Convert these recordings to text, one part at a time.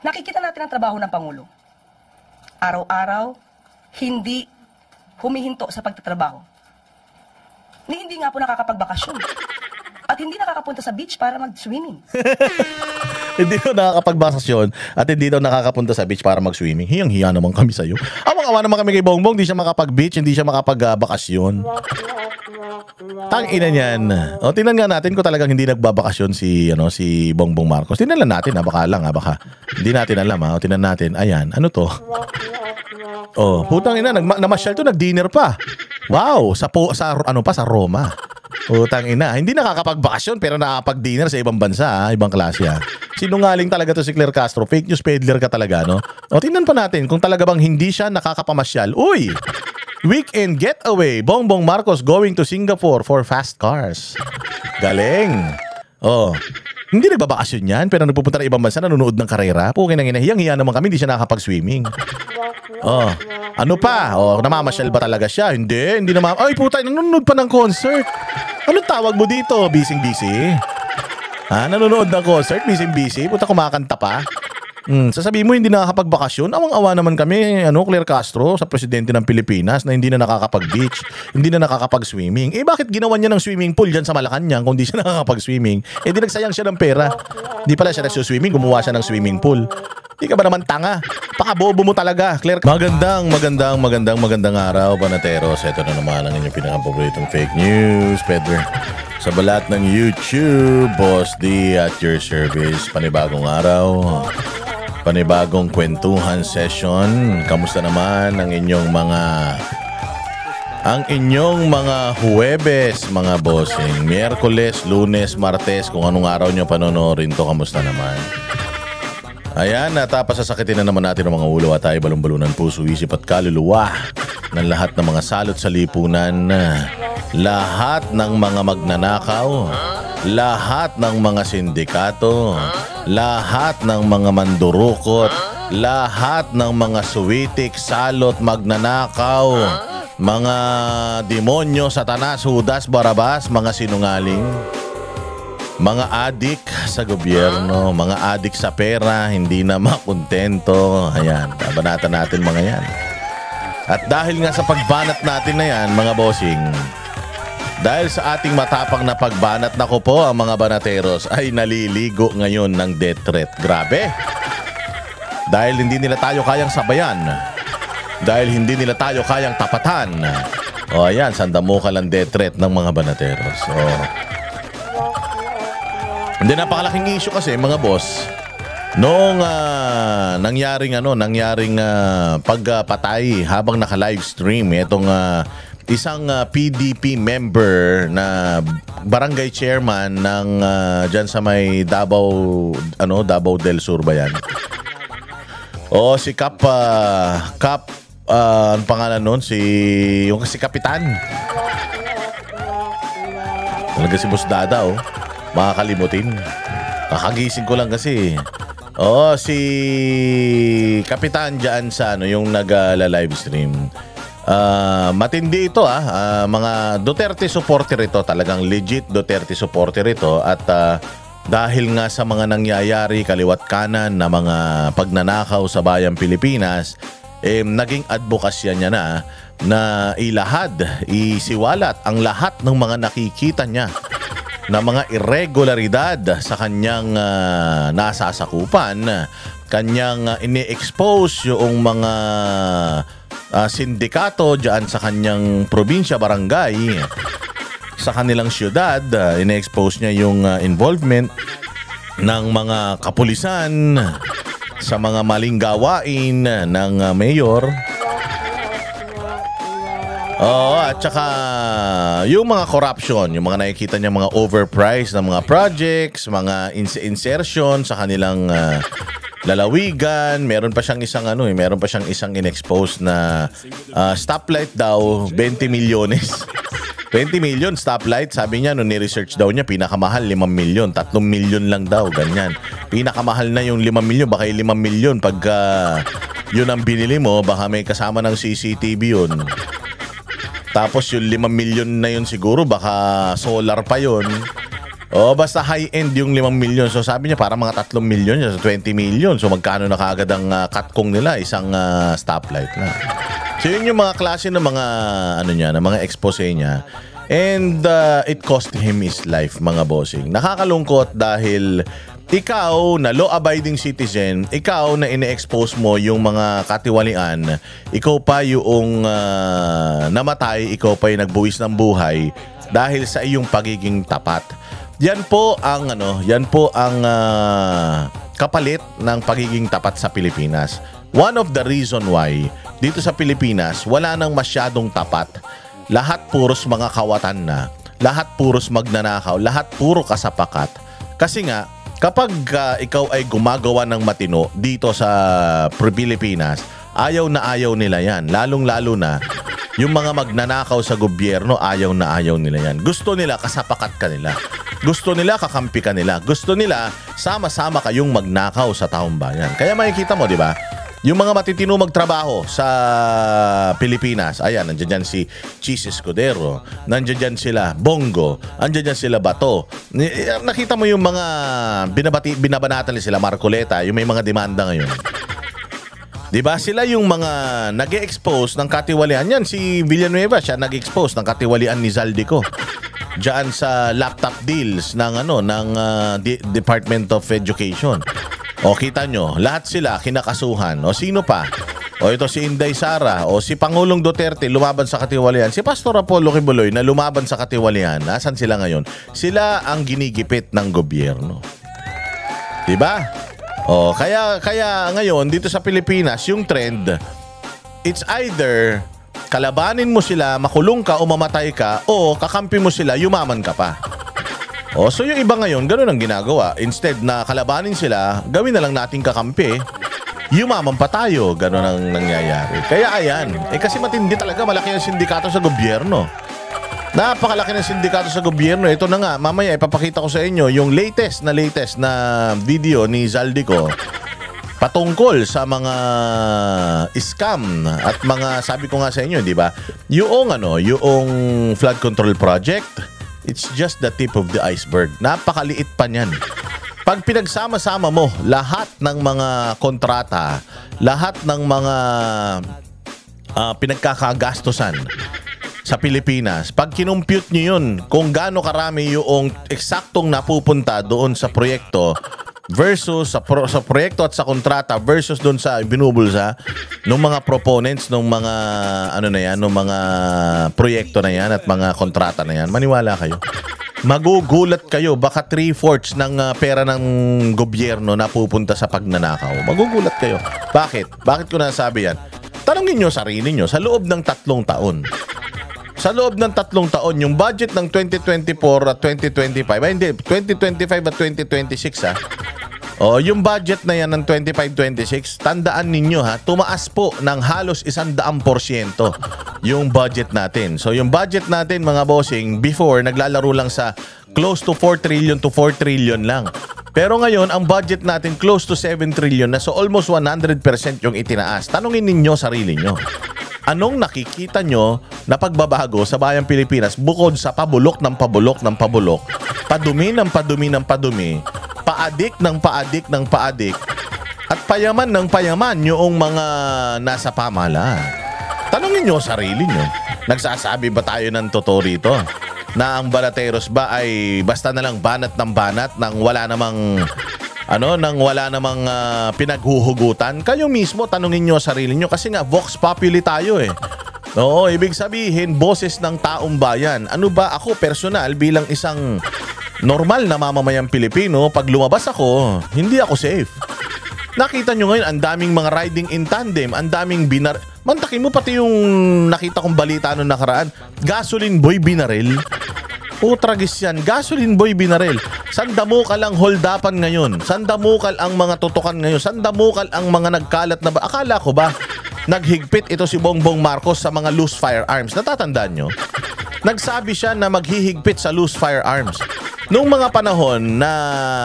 Nakikita natin ang trabaho ng Pangulo. Araw-araw, hindi humihinto sa pagtatrabaho. Ni hindi nga po nakakapagbakasyon. At hindi nakakapunta sa beach para mag-swimming. Hindi daw nakakapagbakasyon at hindi daw nakakapunta sa beach para mag-swimming. Hiyang-hiya naman kami sa'yo. Awang-awa naman kami kay Bongbong. Hindi siya makapag-beach, hindi siya makapagbakasyon. Tang-ina niyan. O, tingnan nga natin kung talagang hindi nagbabakasyon si Bongbong Marcos. Tingnan lang natin, baka lang, baka. Hindi natin alam, ha. O, tingnan natin. Ayan, ano to? Oh, putang ina, namasyal to, nag-dinner pa. Wow, sa Roma. Putang ina, hindi nakakapagbakasyon pero nakakapag-dinner sa ibang bansa, ha? Ibang klase, ha. Sinungaling talaga to si Claire Castro. Fake news peddler ka talaga, no? O, tingnan pa natin kung talaga bang hindi siya nakakapamasyal. Uy! Weekend getaway. Bongbong Marcos going to Singapore for fast cars. Galing. Oh. Hindi nagbabakasyon yan, pero nagpupunta na ibang bansa, nanonood ng karera. Pukin ang inahiyang-hiya naman kami, hindi siya nakakapag-swimming. Oh, ano pa? Oh, namamasyal ba talaga siya? Hindi naman. Ay, puta, nanonood pa ng concert. Anong tawag mo dito? Busy? Ha? Nanonood ng concert? Busy? Puta, kumakanta pa? Sasabihin mo hindi nakakapagbakasyon? Awang-awa naman kami, Claire Castro, sa presidente ng Pilipinas na hindi na nakakapag-beach, hindi na nakakapag-swimming. Eh, bakit ginawa niya ng swimming pool dyan sa Malacanang kung di siya nakakapag-swimming? Eh, di nagsayang siya ng pera. Di pala siya nagsuswimming, gumawa siya ng swimming pool. Di ka ba naman tanga? Pakabobo mo talaga, Claire. Magandang araw, Banateros. Ito na naman ang inyong pinaka-paboritong fake news, Pedro. Sa balat ng YouTube, Boss D at your service. Panibagong araw, panibagong kwentuhan session. Kamusta naman ang inyong mga Huwebes, mga bossing? Miyerkules, Lunes, Martes, kung anong araw nyo panonorin to, kamusta naman? Ayan, sasakitin na naman natin ang mga ulo at tayo balong-balunan puso, isip at kaluluwa ng lahat ng mga salot sa lipunan, lahat ng mga magnanakaw, lahat ng mga sindikato, lahat ng mga mandurukot, lahat ng mga suwitik, salot, magnanakaw, mga demonyo, Satanas, Judas, Barabas, mga sinungaling, mga adik sa gobyerno, mga adik sa pera, hindi na makontento. Ayan, babanatan natin mga yan. At dahil nga sa pagbanat natin na yan, mga bossing, dahil sa ating matapang na pagbanat, nako po, ang mga banateros ay naliligo ngayon ng death threat. Grabe! Dahil hindi nila tayo kayang sabayan. Dahil hindi nila tayo kayang tapatan. O ayan, sandamuka lang death threat ng mga banateros. Hindi, napakalaking issue kasi, mga boss. Noong nangyaring pagpatay habang naka-livestream itong isang PDP member na barangay chairman ng diyan sa may Davao del Sur ba yan? O si ang pangalan nun, si Kapitan. Talaga si Boss Dada, makakalimutin. Kakagising ko lang kasi. Si Kapitan dyan sa yung nag-livestream. Matindi ito, mga Duterte supporter ito, talagang legit Duterte supporter ito. At dahil nga sa mga nangyayari kaliwat kanan na mga pagnanakaw sa bayang Pilipinas, naging advokasya niya na isiwalat ang lahat ng mga nakikita niya na mga irregularidad sa kanyang nasasakupan, kanyang ini-expose yung mga sindikato dyan sa kanyang probinsya, barangay, sa kanilang syudad. Ini-expose niya yung involvement ng mga kapulisan sa mga maling gawain ng mayor. At saka yung mga corruption, yung mga nakikita niya mga overpriced na mga projects, mga insertion sa kanilang lalawigan. Meron pa siyang isang in-expose na stoplight daw, 20 milyones. 20 million stoplight, sabi niya nung ni-research daw niya, pinakamahal 5 milyon, 3 milyon lang daw, ganyan. Pinakamahal na yung 5 milyon, baka yung 5 milyon pagka yun ang binili mo, baka may kasama ng CCTV yun. Tapos yung 5 milyon na yun siguro, baka solar pa yun. O basta high-end yung 5 million. So sabi niya parang mga 3 million, so 20 million. So magkano na kaagad ang katkong nila? Isang stoplight na. So yun yung mga klase ng mga ng mga expose niya. And it cost him his life, mga bossing. Nakakalungkot dahil ikaw na law-abiding citizen, ikaw na ine-expose mo yung mga katiwalian, ikaw pa yung namatay, ikaw pa yung nagbuwis ng buhay dahil sa iyong pagiging tapat. Yan po ang kapalit ng pagiging tapat sa Pilipinas. One of the reason why dito sa Pilipinas wala nang masyadong tapat. Lahat puros mga kawatan na, lahat puros magnanakaw, lahat puro kasapakat. Kasi nga kapag ikaw ay gumagawa ng matino dito sa Pilipinas, ayaw na ayaw nila yan. Lalong-lalo na yung mga magnanakaw sa gobyerno, ayaw na ayaw nila yan. Gusto nila kasapakat ka nila. Gusto nila kakampi ka nila. Gusto nila sama-sama kayong magnakaw sa taong bayan. Kaya makikita mo, di ba? Yung mga matitino magtrabaho sa Pilipinas, ayan, nandiyan dyan si Cheese Escudero, nandiyan dyan sila Bongo, nandiyan dyan sila Bato. Nakita mo yung mga binabanatan nila sila Marcoleta, yung may mga demanda ngayon. Diba? Sila yung mga nag-expose ng katiwalian. Yan, si Villanueva, siya nag-expose ng katiwalian ni Zaldico. Diyan sa laptop deals ng Department of Education. O kita nyo, lahat sila kinakasuhan. O sino pa? O ito si Inday Sara. O si Pangulong Duterte lumaban sa katiwalian. Si Pastor Apollo Kibuloy na lumaban sa katiwalian. Nasaan sila ngayon? Sila ang ginigipit ng gobyerno. Diba? O kaya ngayon dito sa Pilipinas, yung trend, it's either kalabanin mo sila, makulong ka o mamatay ka, o kakampi mo sila, yumaman ka pa. O, so yung iba ngayon, ganun ang ginagawa. Instead na kalabanin sila, gawin na lang nating kakampi, yumaman pa tayo. Ganun ang nangyayari. Kaya ayan, kasi matindi talaga, malaki ang sindikato sa gobyerno. Napakalaki ng sindikato sa gobyerno. Ito na nga, mamaya ipapakita ko sa inyo yung latest na video ni Zaldico patungkol sa mga scam at mga, sabi ko nga sa inyo, di ba? Yung flood control project, it's just the tip of the iceberg. Napakaliit pa niyan. Pag pinagsama-sama mo lahat ng mga kontrata, lahat ng mga pinagkakagastusan sa Pilipinas, pag kinumpute nyo yun, kung gaano karami yung eksaktong napupunta doon sa proyekto versus sa proyekto at sa kontrata versus doon sa binubulsa ng mga proponents ng mga ng mga proyekto na yan at mga kontrata na yan, maniwala kayo. Magugulat kayo, baka 3/4 ng pera ng gobyerno napupunta sa pagnanakaw. Magugulat kayo. Bakit? Bakit ko nasabi yan? Tanungin nyo sarili nyo, sa loob ng 3 taon. Sa loob ng 3 taon, yung budget ng 2024 at 2025, hindi, 2025 at 2026 O, yung budget na yan ng 25-26, tandaan ninyo tumaas po ng halos 100% yung budget natin. So, yung budget natin, mga bossing, before, naglalaro lang sa close to 4 trillion to 4 trillion lang. Pero ngayon, ang budget natin close to 7 trillion na. So, almost 100% yung itinaas. Tanungin ninyo sarili nyo. Anong nakikita nyo na pagbabago sa bayang Pilipinas bukod sa pabulok ng pabulok ng pabulok, padumi ng padumi ng padumi, paadik ng paadik ng paadik, at payaman ng payaman yung mga nasa pamahalaan? Tanungin nyo sarili nyo. Nagsasabi ba tayo ng totoo rito? Na ang balateros ba ay basta na lang banat ng banat nang wala namang pinaghuhugutan? Kayo mismo, tanungin nyo sarili nyo. Kasi nga, vox populi tayo eh. Oo, ibig sabihin, boses ng taong bayan. Ano ba ako, personal, bilang isang normal na mamamayang Pilipino, pag lumabas ako, hindi ako safe. Nakita nyo ngayon, ang daming mga riding in tandem, ang daming mantakin mo pati yung nakita kong balita noong nakaraan, gasoline boy binaril. Tragis yan. Gasoline boy binaril. Sandamukal ang holdapan ngayon. Sandamukal ang mga tutukan ngayon. Sandamukal ang mga nagkalat na ba? Akala ko ba naghigpit ito si Bongbong Marcos sa mga loose firearms? Natatandaan nyo? Nagsabi siya na maghihigpit sa loose firearms. Noong mga panahon na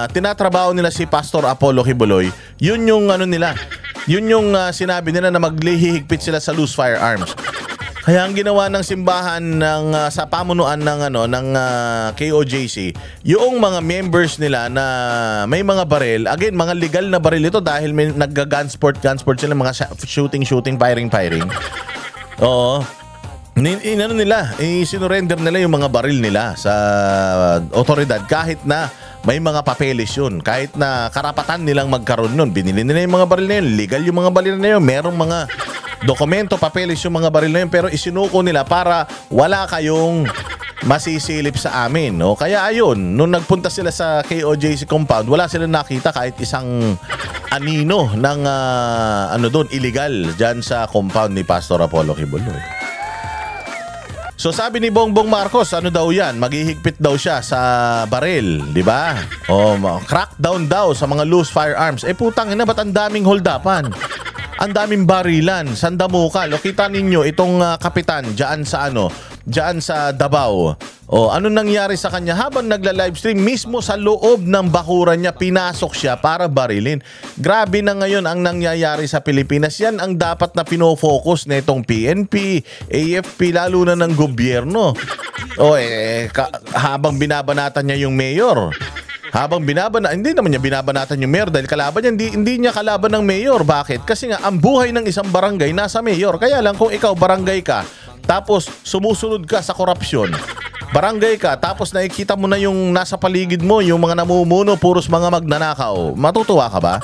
tinatrabaho nila si Pastor Apollo Kibuloy, yun yung nila. Yun yung sinabi nila na maghihigpit sila sa loose firearms. Kaya ang ginawa ng simbahan sa pamunuan ng KOJC, yung mga members nila na may mga baril, again, mga legal na baril ito dahil may nagga-gunsport sila, mga shooting, firing. Oo. Inano nila, sinurrender nila yung mga baril nila sa otoridad kahit na may mga papeles yun. Kahit na karapatan nilang magkaroon nun. Binili nila yung mga baril na yun. Legal yung mga baril na yun. Merong mga dokumento, papeles yung mga baril na yun. Pero isinuko nila para wala kayong masisilip sa amin. No? Kaya ayun, nung nagpunta sila sa KOJC compound, wala silang nakita kahit isang anino ng doon, illegal dyan sa compound ni Pastor Apollo Kibuloy. So sabi ni Bongbong Marcos, ano daw yan? Maghihigpit daw siya sa baril, di ba? O crackdown daw sa mga loose firearms. Putang ina, ba't ang daming holdapan? Ang daming barilan, sandamukal. O kita ninyo itong kapitan diyan sa Davao. O ano nangyari sa kanya habang nagla-livestream mismo sa loob ng bakuran niya, pinasok siya para barilin. Grabe na ngayon ang nangyayari sa Pilipinas. Yan ang dapat na pinofocus nitong PNP, AFP, lalo na ng gobyerno. Habang binabanatan niya yung mayor. Hindi naman niya binabanatan yung mayor dahil kalaban niya, hindi niya kalaban ng mayor. Bakit? Kasi nga ang buhay ng isang barangay nasa mayor. Kaya lang kung ikaw barangay ka, tapos sumusunod ka sa korupsyon, barangay ka, tapos nakikita mo na yung nasa paligid mo, yung mga namumuno, puros mga magnanakaw, matutuwa ka ba?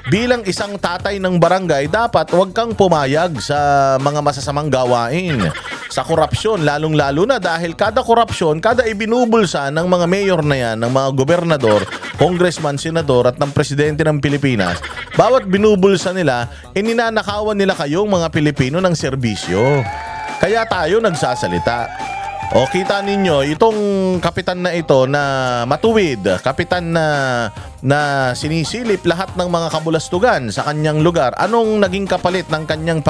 Bilang isang tatay ng barangay, dapat huwag kang pumayag sa mga masasamang gawain, sa korupsyon, lalong-lalo na dahil kada korupsyon, kada ibinubulsa ng mga mayor na yan, ng mga gobernador, congressman, senador at ng presidente ng Pilipinas, bawat binubulsa nila, ninanakawan nila kayong mga Pilipino ng serbisyo. Kaya tayo nagsasalita. O kita ninyo, itong kapitan na ito na matuwid, kapitan na sinisilip lahat ng mga kabulastugan sa kanyang lugar, anong naging kapalit ng kanyang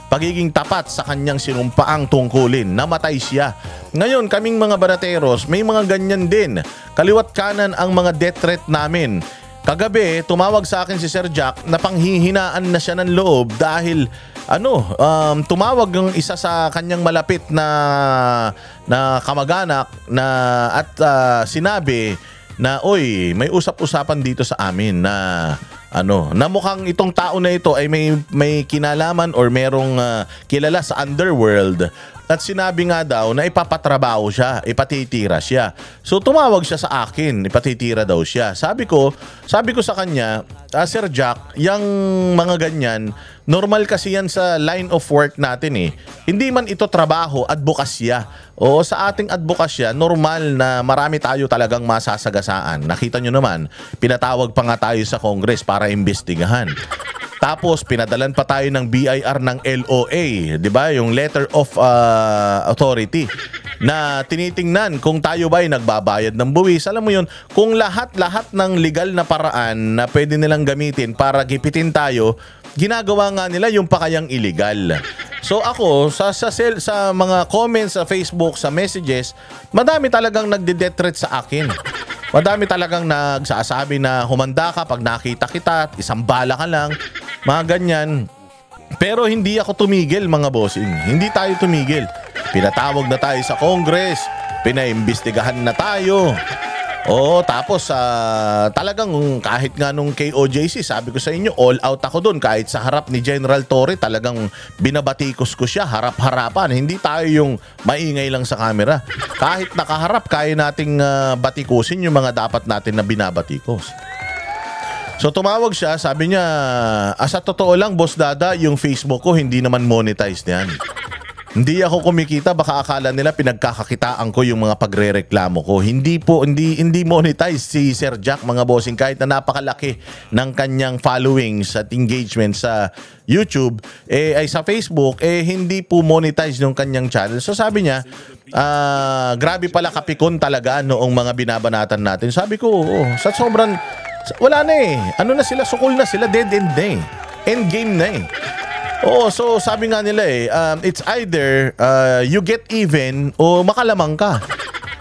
pagiging tapat sa kanyang sinumpaang tungkulin? Namatay siya. Ngayon, kaming mga banateros, may mga ganyan din. Kaliwat kanan ang mga death threat namin. Kagabi, tumawag sa akin si Sir Jack na panghihinaan na siya ng loob dahil tumawag yung isa sa kanyang malapit na kamag-anak at sinabi na, oy, may usap-usapan dito sa amin na mukhang itong tao na ito ay may kinalaman or merong kilala sa underworld. At sinabi nga daw na ipapatrabaho siya, ipatitira siya. So tumawag siya sa akin, ipatitira daw siya. Sabi ko sa kanya, Sir Jack, yung mga ganyan, normal kasi yan sa line of work natin eh. Hindi man ito trabaho, advokasya. O sa ating advokasya, normal na marami tayo talagang masasagasaan. Nakita nyo naman, pinatawag pa nga tayo sa Congress para imbestigahan. Tapos pinadalan pa tayo ng BIR ng LOA, 'di ba? Yung letter of authority na tinitingnan kung tayo ba ay nagbabayad ng buwis. Alam mo 'yun, kung lahat ng legal na paraan na pwede nilang gamitin para gipitin tayo, ginagawa nga nila yung pakayang illegal. So ako sa mga comments sa Facebook, sa messages, madami talagang nagde-death threat sa akin. Madami talagang nagsasabi na humanda ka pag nakita kita, isang bala ka lang, mga ganyan. Pero hindi ako tumigil, mga bossing. Hindi tayo tumigil. Pinatawag na tayo sa Congress, pinaimbestigahan na tayo. Oo, tapos talagang kahit nga nung KOJC, sabi ko sa inyo, all out ako doon. Kahit sa harap ni General Torre, talagang binabatikos ko siya, harap-harapan. Hindi tayo yung maingay lang sa camera. Kahit nakaharap, kaya nating batikusin yung mga dapat natin na binabatikos. So tumawag siya, sabi niya, sa totoo lang, Boss Dada, yung Facebook ko hindi naman monetized yan. Hindi ako kumikita, baka akala nila pinagkakakitaan ko yung mga pagrereklamo ko. Hindi monetize si Sir Jack, mga bossing, kahit na napakalaki ng kanyang followings at engagement sa YouTube, ay sa Facebook, hindi po monetize yung kanyang channel. So sabi niya, grabe pala kapikon talaga noong mga binabanatan natin. Sabi ko, sa sobrang, wala na eh. Ano na sila, sukol na sila, dead end na eh. End game na eh. Oo, so sabi nga nila it's either you get even o makalamang ka.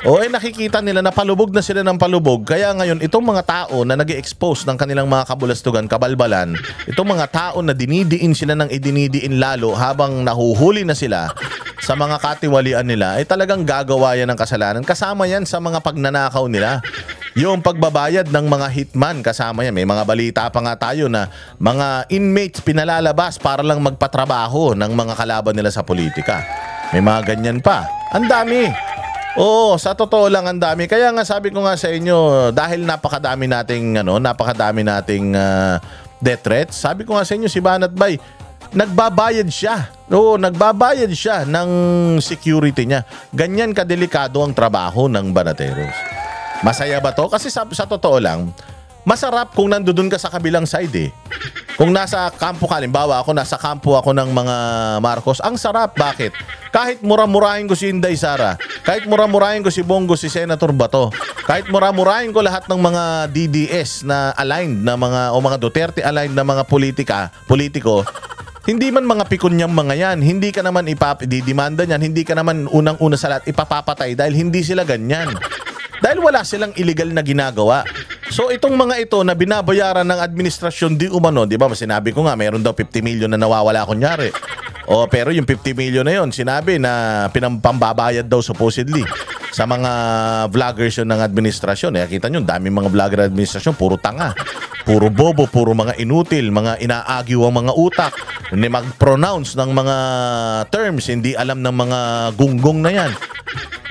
O nakikita nila na palubog na sila ng palubog. Kaya ngayon, itong mga tao na nag-expose ng kanilang mga kabulastugan, kabalbalan, itong mga tao na dinidiin sila ng idinidiin lalo habang nahuhuli na sila sa mga katiwalian nila, ay talagang gagawa yan ng kasalanan. Kasama yan sa mga pagnanakaw nila. Yung pagbabayad ng mga hitman, kasama yan. May mga balita pa nga tayo na mga inmates pinalalabas para lang magpatrabaho ng mga kalaban nila sa politika. May mga ganyan pa. Ang dami. Oo, sa totoo lang ang dami. Kaya nga sabi ko nga sa inyo, dahil napakadami nating death threats. Sabi ko nga sa inyo, si Banat Bay, nagbabayad siya. Oo, nagbabayad siya ng security niya. Ganyan kadelikado ang trabaho ng banateros. Masaya ba to? Kasi sa totoo lang, masarap kung nandoon ka sa kabilang side eh. Kung nasa kampo ka, halimbawa ako, nasa kampo ako ng mga Marcos, ang sarap. Bakit? Kahit mura-murahin ko si Inday Sara, kahit mura-murahin ko si Bongo, si Senator Bato, kahit mura-murahin ko lahat ng mga DDS na aligned na mga, o mga Duterte aligned na mga politiko, hindi man mga pikon niyang mga yan, hindi ka naman ipapididimanda niyan, hindi ka naman unang-una sa lahat ipapapatay dahil hindi sila ganyan. Dahil wala silang illegal na ginagawa. So itong mga ito na binabayaran ng administrasyon di umano, di ba? Sinabi ko nga, mayroon daw 50 million na nawawala kunyari. O pero yung 50 million na yon, sinabi na pambabayad daw supposedly sa mga vloggers yun ng administrasyon. Kita nyo, daming mga vlogger administrasyon, puro tanga, puro bobo, puro mga inutil, mga inaagiw ang mga utak, hindi mag-pronounce ng mga terms, hindi alam ng mga gunggong na yan.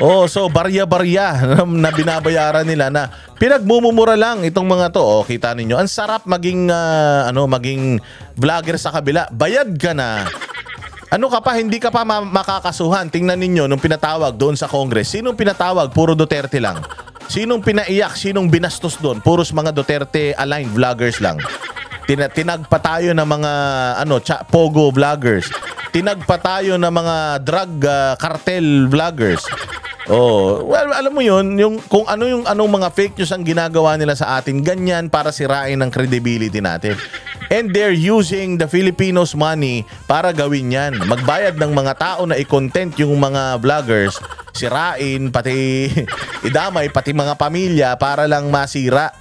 Oh, so barya-barya na binabayaran nila na pinagmumura lang itong mga to. Oh, kita ninyo, ang sarap maging maging vlogger sa kabila. Bayad ka na. Ano ka pa, hindi ka pa makakasuhan. Tingnan ninyo nung pinatawag doon sa Congress. Sinong pinatawag? Puro Duterte lang. Sinong pinaiyak? Sinong binastos doon? Puros mga Duterte aligned vloggers lang. Tinagpa tayo ng mga pogo vloggers. Tinagpa tayo ng mga drug cartel vloggers. Oh, well, alam mo yun, kung anong mga fake news ang ginagawa nila sa atin, ganyan para sirain ang credibility natin. And they're using the Filipinos' money para gawin yan. Magbayad ng mga tao na i-content yung mga vloggers, sirain, pati idamay, pati mga pamilya para lang masira.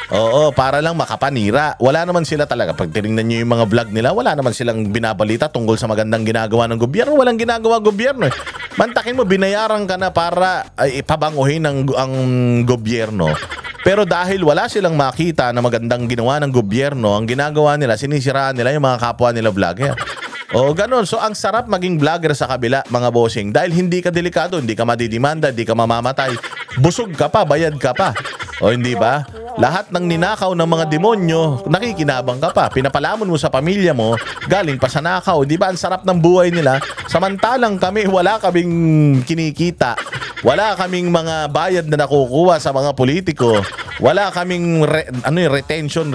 Oo, para lang makapanira. Wala naman sila talaga. Pag tinignan nyo yung mga vlog nila, wala naman silang binabalita tungkol sa magandang ginagawa ng gobyerno. Walang ginagawa gobyerno eh. Mantakin mo, binayaran ka na para ipabanguhin ang gobyerno. Pero dahil wala silang makita na magandang ginawa ng gobyerno, ang ginagawa nila, sinisiraan nila yung mga kapwa nila vlogger. O ganun. So ang sarap maging vlogger sa kabila, mga bossing. Dahil hindi ka delikado, hindi ka madidimanda, hindi ka mamamatay. Busog ka pa, bayad ka pa. O hindi ba? Lahat ng ninakaw ng mga demonyo, nakikinabang ka pa. Pinapalamon mo sa pamilya mo, galing pa sa nakaw. Di ba ang sarap ng buhay nila? Samantalang kami, wala kaming kinikita. Wala kaming mga bayad na nakukuha sa mga politiko. Wala kaming retention.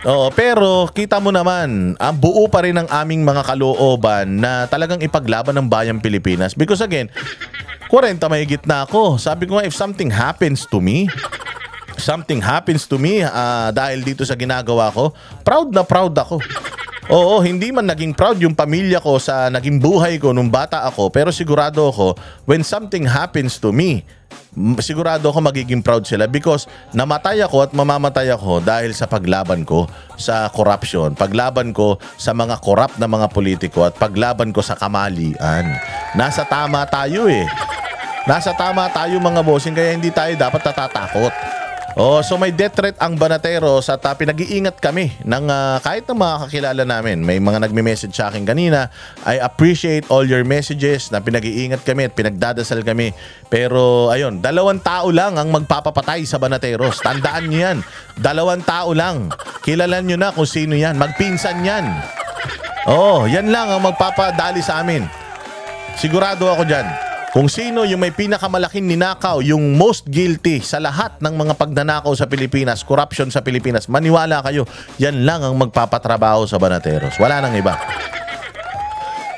Oo, pero kita mo naman, ang buo pa rin ang aming mga kalooban na talagang ipaglaban ng bayang Pilipinas. Because again, 40 mahigit na ako. Sabi ko nga, if something happens to me dahil dito sa ginagawa ko, proud na proud ako. Oo, hindi man naging proud yung pamilya ko sa naging buhay ko nung bata ako, pero sigurado ako, when something happens to me, sigurado ako magiging proud sila because namatay ako at mamamatay ako dahil sa paglaban ko sa corruption, paglaban ko sa mga corrupt na mga politiko at paglaban ko sa kamalian. Nasa tama tayo eh. Nasa tama tayo mga bossing, kaya hindi tayo dapat natatakot. Oh, so may death threat ang Banateros at pinag-iingat kami ng kahit ng mga kakilala namin. May mga nagme-message sa akin kanina. I appreciate all your messages na pinag-iingat kami at pinagdadasal kami. Pero ayun, 2 tao lang ang magpapapatay sa Banateros. Tandaan niyo yan. 2 tao lang. Kilalan niyo na kung sino yan. Magpinsan yan. Oh, yan lang ang magpapadali sa amin. Sigurado ako dyan. Kung sino yung may pinakamalaking ninakaw, yung most guilty sa lahat ng mga pagnanakaw sa Pilipinas, corruption sa Pilipinas, maniwala kayo, yan lang ang magpapatrabaho sa Banateros. Wala nang iba.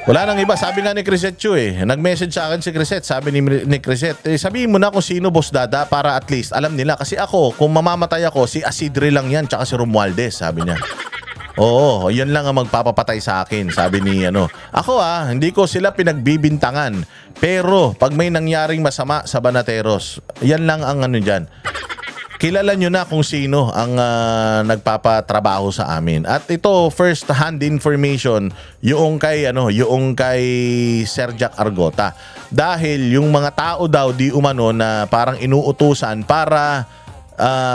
Wala nang iba. Sabi nga ni Crisette Chu nag-message sa akin si Crisette. Sabi ni Crisette, sabihin mo na kung sino Boss Dada para at least alam nila. Kasi ako, kung mamamatay ako, si Asidre lang yan, tsaka si Romualdez, sabi niya. Oo, yan lang ang magpapapatay sa akin, sabi ni ano. Ako hindi ko sila pinagbibintangan. Pero pag may nangyaring masama sa Banateros, yan lang ang ano dyan. Kilala nyo na kung sino ang nagpapatrabaho sa amin. At ito, first hand information, yung kay Sir Jack Argota. Dahil yung mga tao daw di umano na parang inuutusan para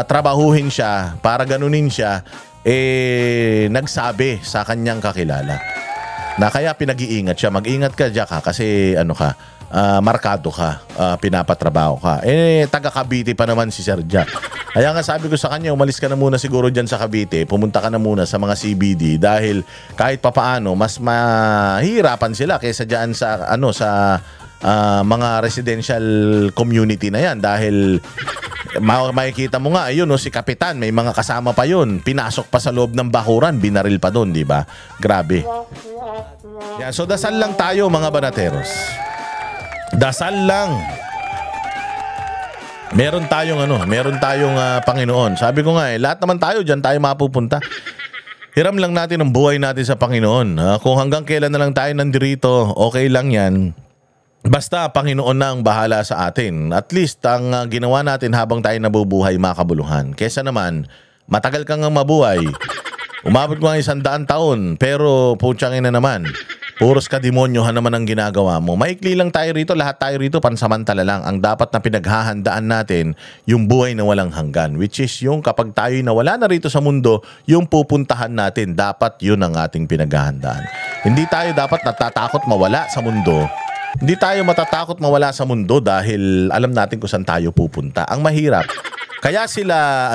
trabahuhin siya, para ganunin siya, nagsabi sa kanyang kakilala na kaya pinag-iingat siya. Mag-ingat ka, Jack, kasi markado ka, pinapatrabaho ka. Taga Cavite pa naman si Sir Jack. Kaya nga sabi ko sa kanya, umalis ka na muna siguro dyan sa Cavite, pumunta ka na muna sa mga CBD dahil kahit papaano mas mahirapan sila kaysa dyan sa mga residential community na yan dahil makikita mo nga ayun si Kapitan, may mga kasama pa yun, pinasok pa sa loob ng bakuran, binaril pa doon, di ba? Grabe. Yeah, so dasal lang tayo mga Banateros. Dasal lang. Meron tayong Panginoon. Sabi ko nga lahat naman tayo diyan tayo mapupunta. Hiram lang natin ang buhay natin sa Panginoon. Kung hanggang kailan na lang tayo nandirito, okay lang 'yan. Basta Panginoon na ang bahala sa atin. At least ang ginawa natin habang tayo nabubuhay makabuluhan. Kesa naman matagal kang mabuhay. Umabot mo ng 100 taon, pero putyangin na naman. Puros kademonyohan naman ang ginagawa mo. Maikli lang tayo rito, lahat tayo rito pansamantala lang. Ang dapat na pinaghahandaan natin, yung buhay na walang hanggan. Which is yung kapag tayo nawala na rito sa mundo, yung pupuntahan natin, dapat yun ang ating pinaghahandaan. Hindi tayo dapat natatakot mawala sa mundo. Hindi tayo matatakot mawala sa mundo dahil alam natin kung saan tayo pupunta. Ang mahirap, kaya sila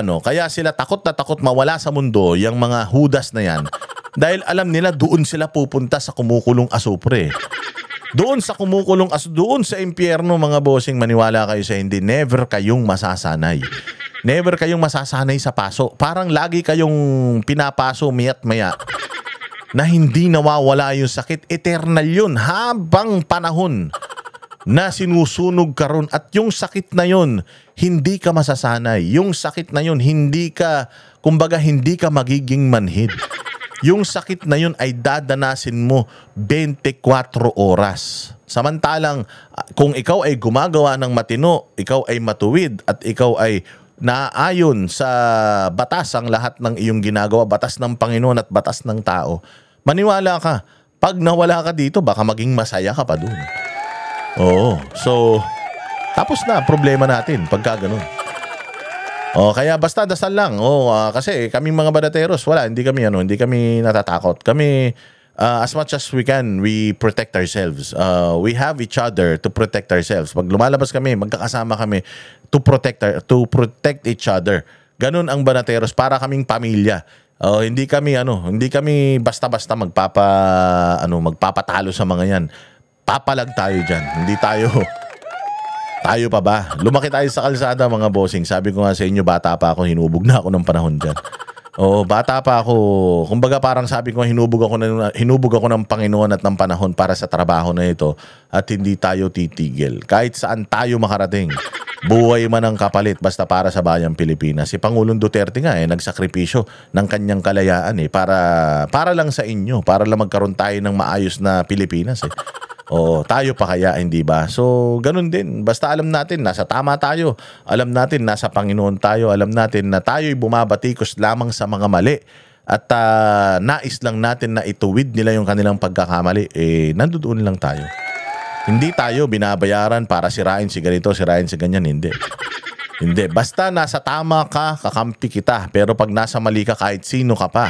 takot na takot mawala sa mundo, yung mga Judas na yan. Dahil alam nila doon sila pupunta sa kumukulong asupre. Doon sa impyerno mga bossing, maniwala kayo sa hindi, never kayong masasanay. Never kayong masasanay sa paso. Parang lagi kayong pinapaso miya't maya na hindi nawawala yung sakit. Eternal yun habang panahon na sinusunog ka ron. At yung sakit na yun, hindi ka masasanay. Yung sakit na yun, hindi ka magiging manhid. Yung sakit na yun ay dadanasin mo 24 oras. Samantalang kung ikaw ay gumagawa ng matino, ikaw ay matuwid at ikaw ay naaayon sa batas ang lahat ng iyong ginagawa, batas ng Panginoon at batas ng tao, maniwala ka, pag nawala ka dito, baka maging masaya ka pa dun. Oo. So, tapos na problema natin pagka ganun. Kaya basta dasal lang. Kasi kaming mga Banateros, hindi kami natatakot. Kami as much as we can, we protect ourselves. We have each other to protect ourselves. Pag lumalabas kami, magkakasama kami to protect each other. Ganun ang Banateros, para kaming pamilya. Hindi kami basta-basta magpapatalo sa mga 'yan. Papalag tayo diyan. Hindi tayo Tayo pa ba? Lumaki tayo sa kalsada mga bossing. Sabi ko nga sa inyo, bata pa ako, hinubog na ako ng panahon dyan. Bata pa ako. Kumbaga parang sabi ko, hinubog ako ng Panginoon at ng panahon para sa trabaho na ito at hindi tayo titigil. Kahit saan tayo makarating, buhay man ang kapalit basta para sa bayang Pilipinas. Si Pangulong Duterte nga nagsakripisyo ng kanyang kalayaan para lang sa inyo, para lang magkaroon tayo ng maayos na Pilipinas tayo pa kaya, hindi ba? So, ganun din. Basta alam natin, nasa tama tayo. Alam natin, nasa Panginoon tayo. Alam natin na tayo'y bumabatikos lamang sa mga mali. At nais lang natin na ituwid nila yung kanilang pagkakamali. Nandoon lang tayo. Hindi tayo binabayaran para sirain si ganito, sirain si ganyan. Hindi. Hindi. Basta nasa tama ka, kakampi kita. Pero pag nasa mali ka, kahit sino ka pa,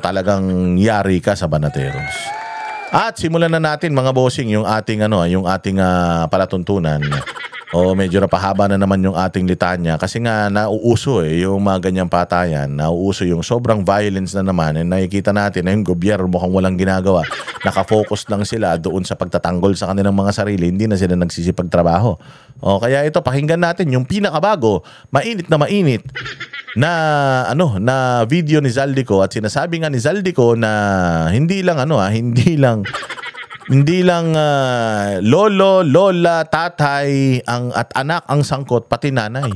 talagang yari ka sa Banateros. At simulan na natin mga bossing yung ating palatuntunan. Medyo napahaba na naman yung ating litanya kasi nga nauuso yung mga ganyang patayan, nauuso yung sobrang violence na naman. Nakikita natin na yung gobyerno mukhang walang ginagawa. Nakafocus lang sila doon sa pagtatanggol sa kanilang mga sarili, hindi na sila nagsisipagtrabaho. Kaya ito, pakinggan natin yung pinakabago, mainit na video ni Zaldico, at sinasabi nga ni Zaldico na hindi lang lolo, lola, tatay at anak ang sangkot, pati nanay.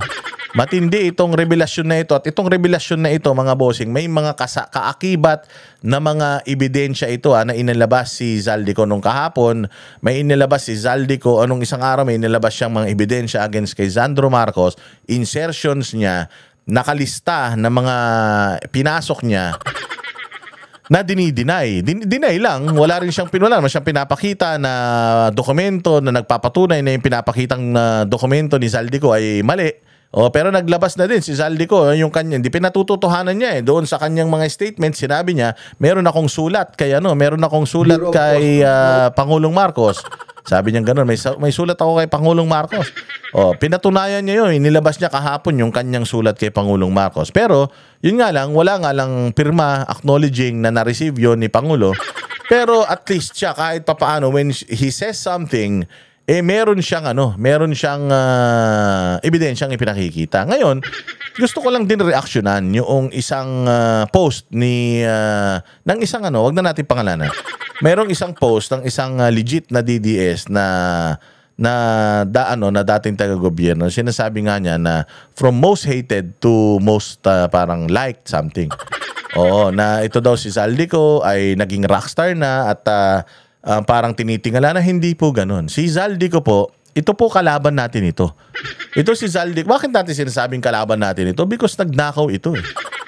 Matindi itong revelasyon na ito, at itong revelasyon na ito, mga bossing, may mga kaakibat na mga ebidensya ito na inilabas si Zaldico nung kahapon. May inilabas si Zaldico anong isang araw, may inilabas siyang mga ebidensya against kay Sandro Marcos, insertions niya, nakalista na mga pinasok niya na dinideny. Deny lang, wala rin siyang pinapakita na dokumento na nagpapatunay na yung pinapakitang dokumento ni Zaldico ay mali. Pero naglabas na din si Zaldico yung kanya, hindi pinatututuhanan niya doon sa kanyang mga statement. Sinabi niya, meron akong sulat kay Pangulong Marcos. Sabi niya gano'n, may sulat ako kay Pangulong Marcos. Pinatunayan niya yun, inilabas niya kahapon yung kanyang sulat kay Pangulong Marcos. Pero, yun nga lang, wala nga lang pirma acknowledging na na-receive yun ni Pangulo. Pero at least siya, kahit papaano, when he says something, meron siyang ebidensyang ipinakikita. Ngayon, gusto ko lang din reaksyonan yung isang post ng isang wag na natin pangalanan. Merong isang post ng isang legit na DDS na dating taga-gobyerno. Sinasabi nga niya na from most hated to most parang liked something. Na ito daw si Zaldico ay naging rockstar na at parang tinitingala na hindi po ganun. Si Zaldico po, ito po kalaban natin ito. Ito si Zaldico. Bakit natin sinasabing kalaban natin ito? Because nagnakaw ito.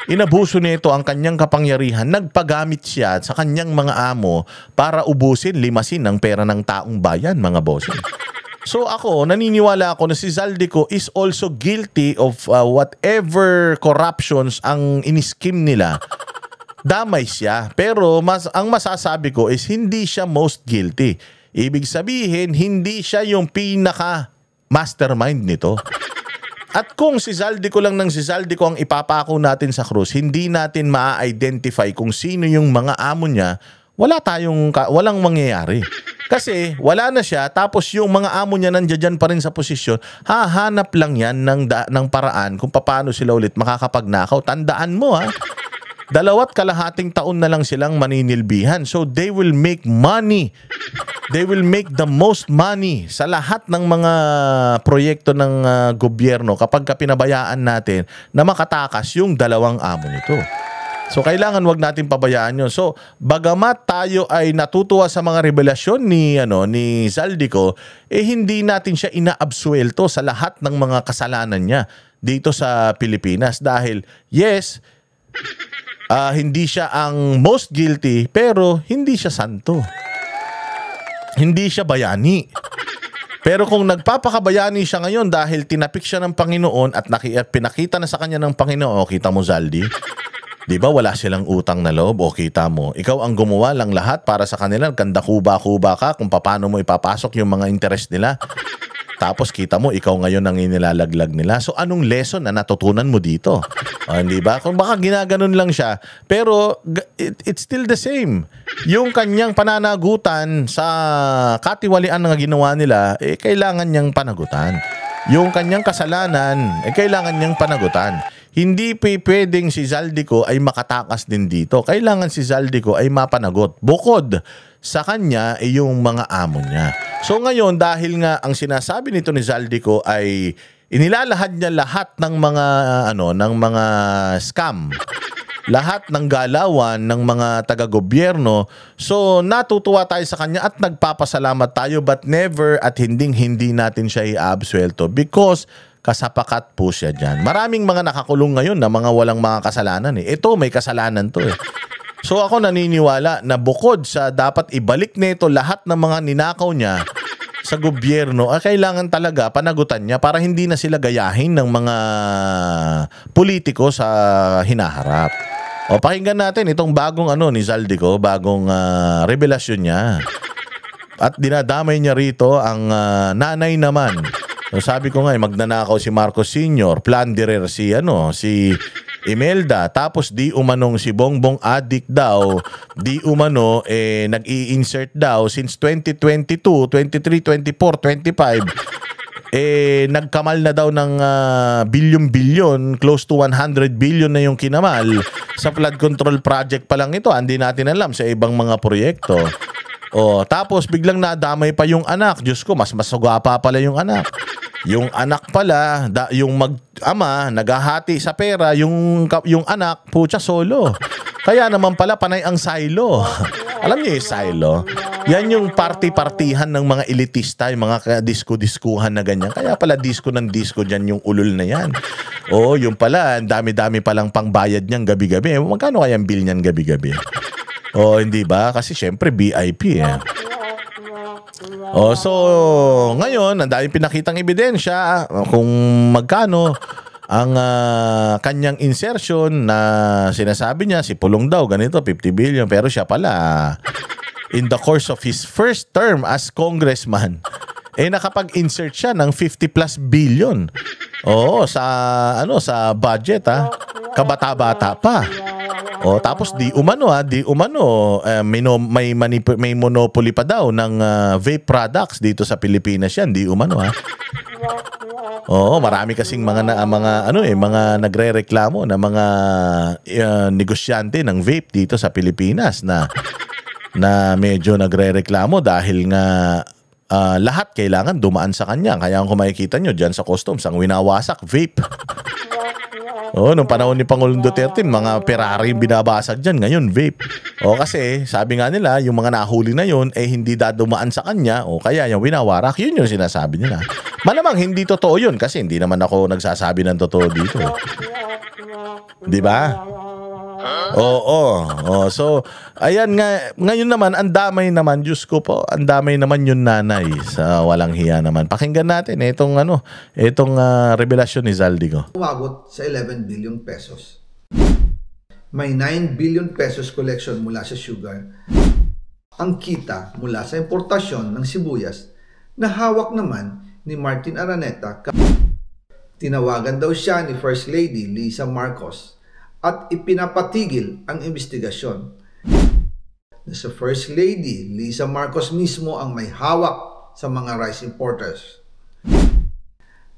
Inabuso nito ang kanyang kapangyarihan. Nagpagamit siya sa kanyang mga amo para ubusin, limasin ang pera ng taong bayan, mga boss. So ako, naniniwala ako na si Zaldico is also guilty of whatever corruptions ang iniskim nila. Damay siya. Pero ang masasabi ko is hindi siya most guilty. Ibig sabihin, hindi siya yung pinaka-mastermind nito. At kung si Zaldico lang ng si Zaldico ang ipapako natin sa krus, hindi natin ma-identify kung sino yung mga amo niya, walang mangyayari. Kasi wala na siya, tapos yung mga amo niya nandiyan pa rin sa posisyon, hahanap lang yan ng paraan kung paano sila ulit makakapagnakaw. Tandaan mo 2.5 taon na lang silang maninilbihan. So they will make money. They will make the most money sa lahat ng mga proyekto ng gobyerno kapag pinabayaan natin na makatakas yung 2 amo nito. So kailangan wag natin pabayaan yun. So bagamat tayo ay natutuwa sa mga revelasyon ni Zaldico, hindi natin siya inaabsuelto sa lahat ng mga kasalanan niya dito sa Pilipinas. Dahil yes, hindi siya ang most guilty, pero hindi siya santo. Hindi siya bayani. Pero kung nagpapakabayani siya ngayon dahil tinapik siya ng Panginoon at pinakita na sa kanya ng Panginoon, kita mo Zaldi, di ba wala silang utang na loob? Kita mo, ikaw ang gumawa lang lahat para sa kanila, ganda kuba-kuba ka kung paano mo ipapasok yung mga interest nila. Tapos kita mo, ikaw ngayon ang inilalaglag nila. So anong lesson na natutunan mo dito? Hindi ba? Kung baka ginaganon lang siya, pero it's still the same. Yung kanyang pananagutan sa katiwalian na ginawa nila, kailangan niyang panagutan. Yung kanyang kasalanan, kailangan niyang panagutan. Hindi pwedeng si Zaldico ay makatakas din dito. Kailangan si Zaldico ay mapanagot. Bukod sa kanya yung mga amo niya. So ngayon, dahil nga ang sinasabi nito ni Zaldico ay inilalahad niya lahat ng mga scam, lahat ng galawan ng mga taga-gobyerno. So natutuwa tayo sa kanya at nagpapasalamat tayo, but never at hindi natin siya i-absuelto because kasapakat po siya dyan. Maraming mga nakakulong ngayon na mga walang mga kasalanan. Ito, may kasalanan to . So ako naniniwala na bukod sa dapat ibalik nito lahat ng mga ninakaw niya sa gobyerno, kailangan talaga panagutan niya para hindi na sila gayahin ng mga politiko sa hinaharap. Pakinggan natin itong bagong ni Zaldico, bagong revelasyon niya. At dinadamay niya rito ang nanay naman. So sabi ko nga, magnanakaw si Marcos Sr., plunderer si Imelda, tapos di umanong si Bongbong addict daw, di umano nag-i-insert daw since 2022, 23, 24, 25 nagkamal na daw ng bilyon-bilyon, close to 100 billion na yung kinamal sa flood control project pa lang ito. Hindi natin alam sa ibang mga proyekto. Tapos biglang nadamay pa yung anak. Diyos ko, mas gwapa pala yung anak. Yung anak pala, yung mag-ama, naghahati sa pera, yung anak, putya solo. Kaya naman pala, panay ang silo. Alam niyo yung silo? Yan yung party-partihan ng mga elitista, yung mga disco-diskuhan na ganyan. Kaya pala disco ng disco dyan yung ulol na yan. Oo, yung pala, dami-dami palang pangbayad niyang gabi-gabi. Magkano kaya ang bill niyan gabi-gabi? Oo, hindi ba? Kasi syempre VIP eh. Oh, so ngayon, ang daming pinakitang ebidensya kung magkano ang kanyang insertion na sinasabi niya, si Pulong daw, ganito, 50 billion. Pero siya pala, in the course of his first term as congressman, nakapag-insert siya ng 50 plus billion. Oo, sa budget kabata-bata pa. Tapos di umano may monopoly pa daw ng vape products dito sa Pilipinas yan, di umano Oo, marami kasing mga nagrereklamo na mga negosyante ng vape dito sa Pilipinas na medyo nagrereklamo dahil nga lahat kailangan dumaan sa kanya. Kaya kung makikita nyo dyan sa customs, ang winawasak, vape. Nung panahon ni Pangulong Duterte, mga Ferrari yung binabasag dyan. Ngayon, vape. Kasi sabi nga nila, yung mga nahuli na yun, hindi dadumaan sa kanya. Kaya yung winawarak, yun yung sinasabi nila. Malamang hindi totoo yun kasi hindi naman ako nagsasabi ng totoo dito. Di ba? So, ayan nga, ngayon naman, ang damay naman, Diyos ko po, ang damay naman yung nanay sa walang hiya naman. Pakinggan natin itong revelasyon ni Zaldico. Umabot sa 11 billion pesos. May 9 billion pesos collection mula sa sugar. Ang kita mula sa importasyon ng sibuyas na hawak naman ni Martin Araneta. Tinawagan daw siya ni First Lady Lisa Marcos at ipinapatigil ang investigasyon. Sa First Lady Lisa Marcos mismo ang may hawak sa mga rice importers.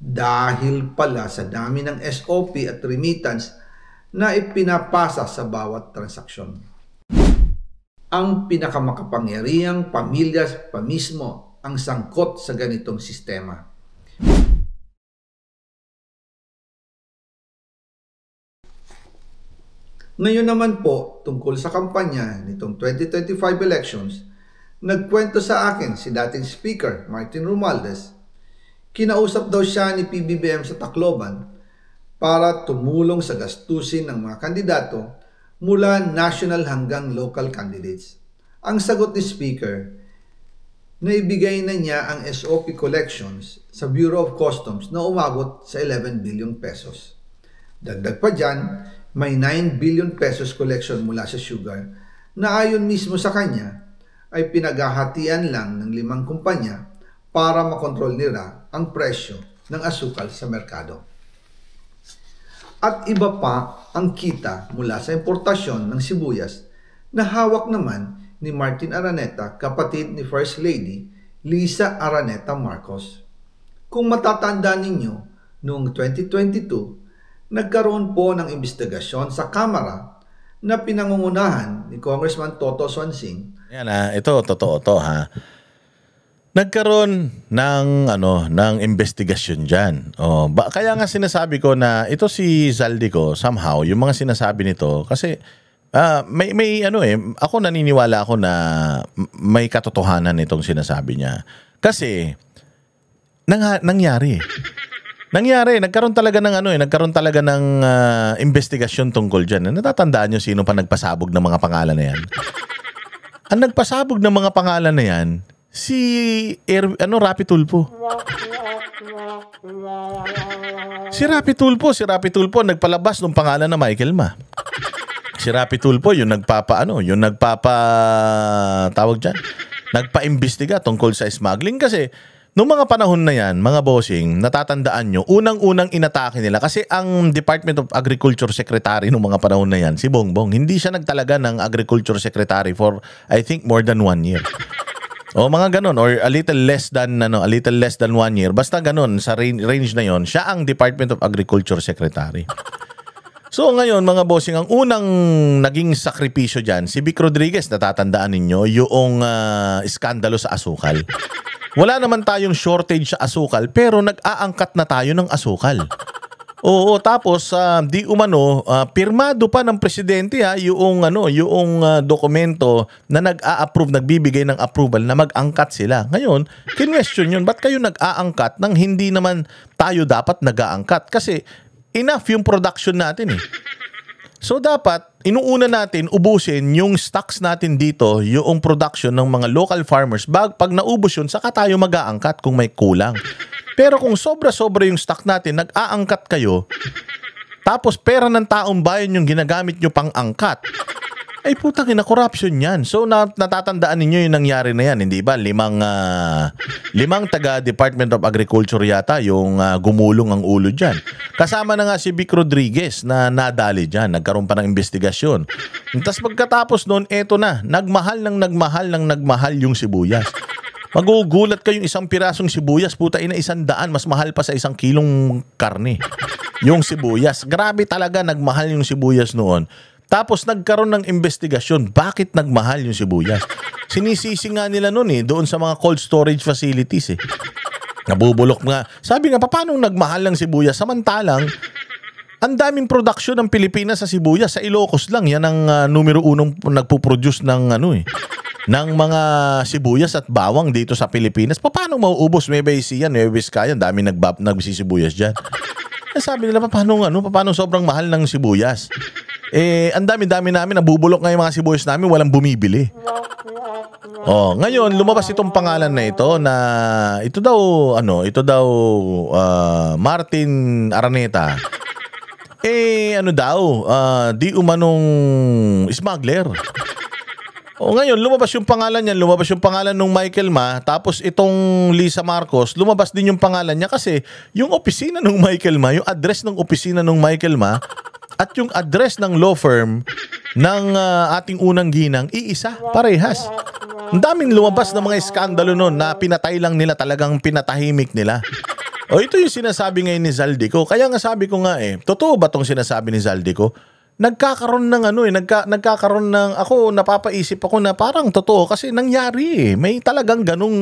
Dahil pala sa dami ng SOP at remittance na ipinapasa sa bawat transaksyon. Ang pinakamakapangyarihang pamilya pa mismo ang sangkot sa ganitong sistema. Ngayon naman po, tungkol sa kampanya nitong 2025 elections, nagkwento sa akin si dating Speaker Martin Romualdez. Kinausap daw siya ni PBBM sa Tacloban para tumulong sa gastusin ng mga kandidato mula national hanggang local candidates. Ang sagot ni Speaker, naibigay na niya ang SOP collections sa Bureau of Customs na umabot sa 11 billion pesos. Dagdag pa dyan, may 9 billion pesos collection mula sa sugar na ayon mismo sa kanya ay pinaghahatian lang ng 5 kumpanya para makontrol nila ang presyo ng asukal sa merkado. At iba pa ang kita mula sa importasyon ng sibuyas na hawak naman ni Martin Araneta, kapatid ni First Lady Lisa Araneta Marcos. Kung matatandaan ninyo, noong 2022, nagkaroon po ng investigasyon sa Kamara na pinangungunahan ni Congressman Toto Swansing. Yan ito totoo to Nagkaroon ng investigasyon diyan. Kaya nga sinasabi ko na ito si Zaldico somehow yung mga sinasabi nito kasi ako naniniwala ako na may katotohanan itong sinasabi niya. Kasi nangyari. Nagkaroon talaga ng investigasyon tungkol diyan. Natatandaan niyo sino pa nagpasabog ng mga pangalan na yan? Ang nagpasabog ng mga pangalan na yan, si Rapi Tulfo. Si Rapi Tulfo nagpalabas ng pangalan na Michael Ma. Si Rapi Tulfo yung nagpa-imbestiga tungkol sa smuggling kasi noong mga panahon na yan, mga bossing, natatandaan nyo, unang-unang inatake nila kasi ang Department of Agriculture Secretary noong mga panahon na yan, si Bongbong, hindi siya nagtalaga ng Agriculture Secretary for, I think, more than 1 year. Mga ganon, or a little less than 1 year. Basta ganon, sa range na yon, siya ang Department of Agriculture Secretary. So ngayon, mga bossing, ang unang naging sakripisyo dyan, si Vic Rodriguez, natatandaan ninyo, yung iskandalo sa asukal. Wala naman tayong shortage sa asukal pero nag-aangkat na tayo ng asukal. Oo, tapos di umano pirmado pa ng presidente yung dokumento na nag-a-approve, nagbibigay ng approval na mag-angkat sila. Ngayon, kinwestiyon yun, ba't kayo nag-aangkat nang hindi naman tayo dapat nag-aangkat? Kasi enough yung production natin eh. So dapat inuuna natin ubusin yung stocks natin dito, yung production ng mga local farmers. Pag naubos yun, saka tayo mag-aangkat kung may kulang. Pero kung sobra-sobra yung stock natin, nag-aangkat kayo, tapos pera ng taong bayan yung ginagamit nyo pang angkat, ay putang ina, corruption yan. So natatandaan ninyo yung nangyari na yan, hindi ba? Limang taga Department of Agriculture yata yung gumulong ang ulo dyan. Kasama na nga si Vic Rodriguez na nadali dyan. Nagkaroon pa ng investigasyon. Tapos pagkatapos noon, eto na, nagmahal yung sibuyas. Magugulat kayong isang pirasong sibuyas, puta ina, 100, mas mahal pa sa 1 kilong karne. Yung sibuyas. Grabe talaga, nagmahal yung sibuyas noon. Tapos nagkaroon ng investigasyon, bakit nagmahal yung sibuyas? Sinisisi nga nila noon doon sa mga cold storage facilities Nabubulok nga. Sabi nga, paano nagmahal ng sibuyas? Samantalang, ang daming production ng Pilipinas sa sibuyas. Sa Ilocos lang, yan ang numero 1 nagpo-produce ng ng mga sibuyas at bawang dito sa Pilipinas. Paano mauubos? May Baysiyan, may Vizcayan, dami nagsisibuyas dyan. Sabi nila, paano sobrang mahal ng sibuyas? Ang dami-dami namin, nabubulok nga yung mga sibuyas namin, walang bumibili. Ngayon, lumabas itong pangalan na ito na ito daw Martin Araneta. Di umanong smuggler. Ngayon, lumabas yung pangalan niya, lumabas yung pangalan ng Michael Ma, tapos itong Lisa Marcos, lumabas din yung pangalan niya kasi yung opisina ng Michael Ma, yung address ng opisina ng Michael Ma, at yung address ng law firm ng ating unang ginang, iisa, parehas. Ang daming lumabas na mga iskandalo noon na pinatay lang nila, talagang pinatahimik nila. Ito yung sinasabi ngayon ni Zaldico. Kaya nga sabi ko nga totoo ba tong sinasabi ni Zaldico? Nagkakaroon ng nagkakaroon ng, ako napapaisip ako na parang totoo kasi nangyari May talagang ganung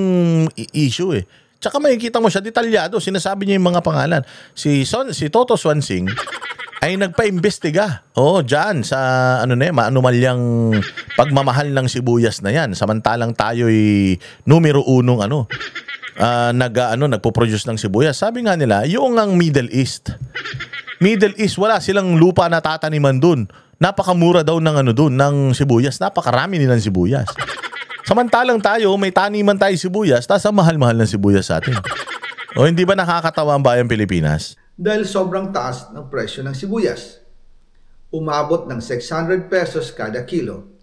issue Tsaka makikita mo siya detalyado, sinasabi niya yung mga pangalan. Si Toto Swansing ay nagpa-imbestiga. Diyan sa maanumalyang pagmamahal ng sibuyas na yan. Samantalang tayo'y numero 1 nagpo-produce ng sibuyas. Sabi nga nila, yung ang Middle East, wala silang lupa na tataniman dun. Napakamura daw ng ng sibuyas. Napakarami nilang sibuyas. Samantalang tayo, may taniman tayo sibuyas, tapos ang mahal-mahal ng sibuyas sa atin. Hindi ba nakakatawa ang bayang Pilipinas? Dahil sobrang taas ng presyo ng sibuyas. Umabot ng 600 pesos kada kilo.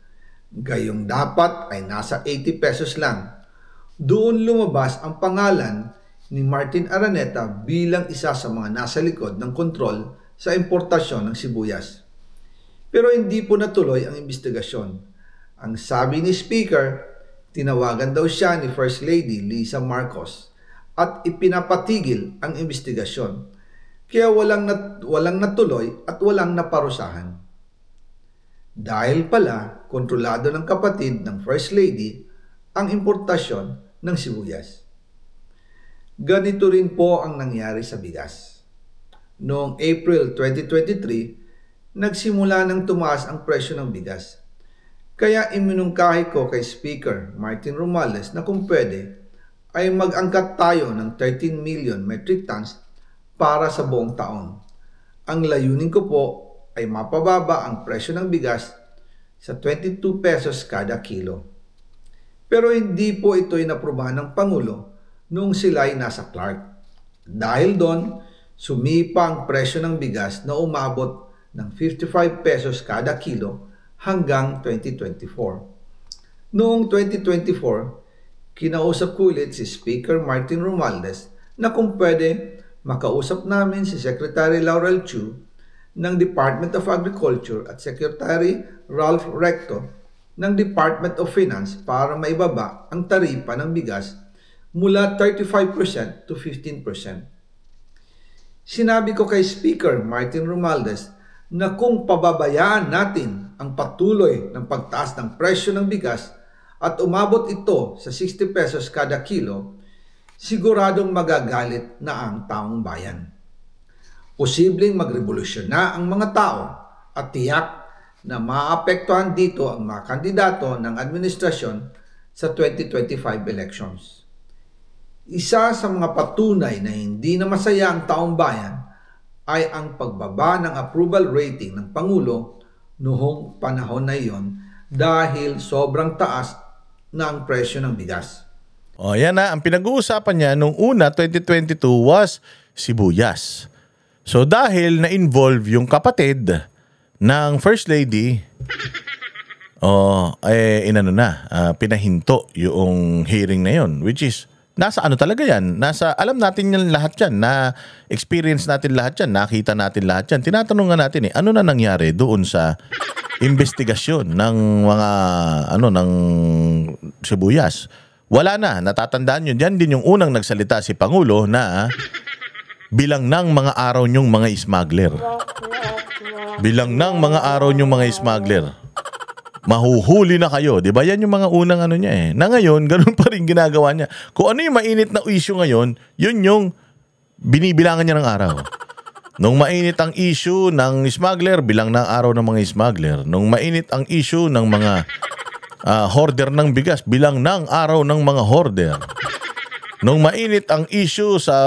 Gayong dapat ay nasa 80 pesos lang. Doon lumabas ang pangalan ni Martin Araneta bilang isa sa mga nasa likod ng kontrol sa importasyon ng sibuyas. Pero hindi po natuloy ang investigasyon. Ang sabi ni Speaker, tinawagan daw siya ni First Lady Lisa Marcos at ipinapatigil ang investigasyon. Kaya walang natuloy at walang naparusahan. Dahil pala, kontrolado ng kapatid ng First Lady ang importasyon ng sibuyas. Ganito rin po ang nangyari sa bigas. Noong April 2023, nagsimula nang tumaas ang presyo ng bigas. Kaya iminungkahi ko kay Speaker Martin Romualdez na kung pwede ay mag-angkat tayo ng 13 million metric tons para sa buong taon. Ang layunin ko po ay mapababa ang presyo ng bigas sa 22 pesos kada kilo. Pero hindi po ito inaprubahan ng Pangulo noong sila ay nasa Clark. Dahil doon, sumipa ang presyo ng bigas na umabot ng 55 pesos kada kilo hanggang 2024. Noong 2024, kinausap ko ulit si Speaker Martin Romualdez na kung pwede makausap namin si Secretary Laurel Chu ng Department of Agriculture at Secretary Ralph Recto ng Department of Finance para maibaba ang taripa ng bigas mula 35% to 15%. Sinabi ko kay Speaker Martin Romualdez na kung pababayaan natin ang patuloy ng pagtaas ng presyo ng bigas at umabot ito sa 60 pesos kada kilo, siguradong magagalit na ang taong bayan. Posibleng magrevolusyon na ang mga tao at tiyak na maapektuhan dito ang mga kandidato ng administrasyon sa 2025 elections. Isa sa mga patunay na hindi na masaya ang taong bayan ay ang pagbaba ng approval rating ng Pangulo noong panahon na iyon dahil sobrang taas na ang presyo ng bigas. O yan na, ang pinag-uusapan niya nung una 2022 was sibuyas. So dahil na-involve yung kapatid ng First Lady, pinahinto yung hearing na yun, which is nasa ano talaga yan, alam natin yan lahat yan, na experience natin lahat yan, nakita natin lahat yan. Tinatanong nga natin ano na nangyari doon sa investigasyon ng mga ng sibuyas. Wala na, natatandaan yun. Yan din yung unang nagsalita si Pangulo na bilang ng mga araw nyong mga smuggler. Bilang ng mga araw nyong mga smuggler. Mahuhuli na kayo. Diba yan yung mga unang niya eh. Na ngayon, ganun pa rin ginagawa niya. Kung ano yung mainit na issue ngayon, yun yung binibilangan niya ng araw. Nung mainit ang issue ng smuggler, bilang ng araw ng mga smuggler. Nung mainit ang issue ng mga hoarder ng bigas, bilang ng araw ng mga hoarder. Nung mainit ang issue sa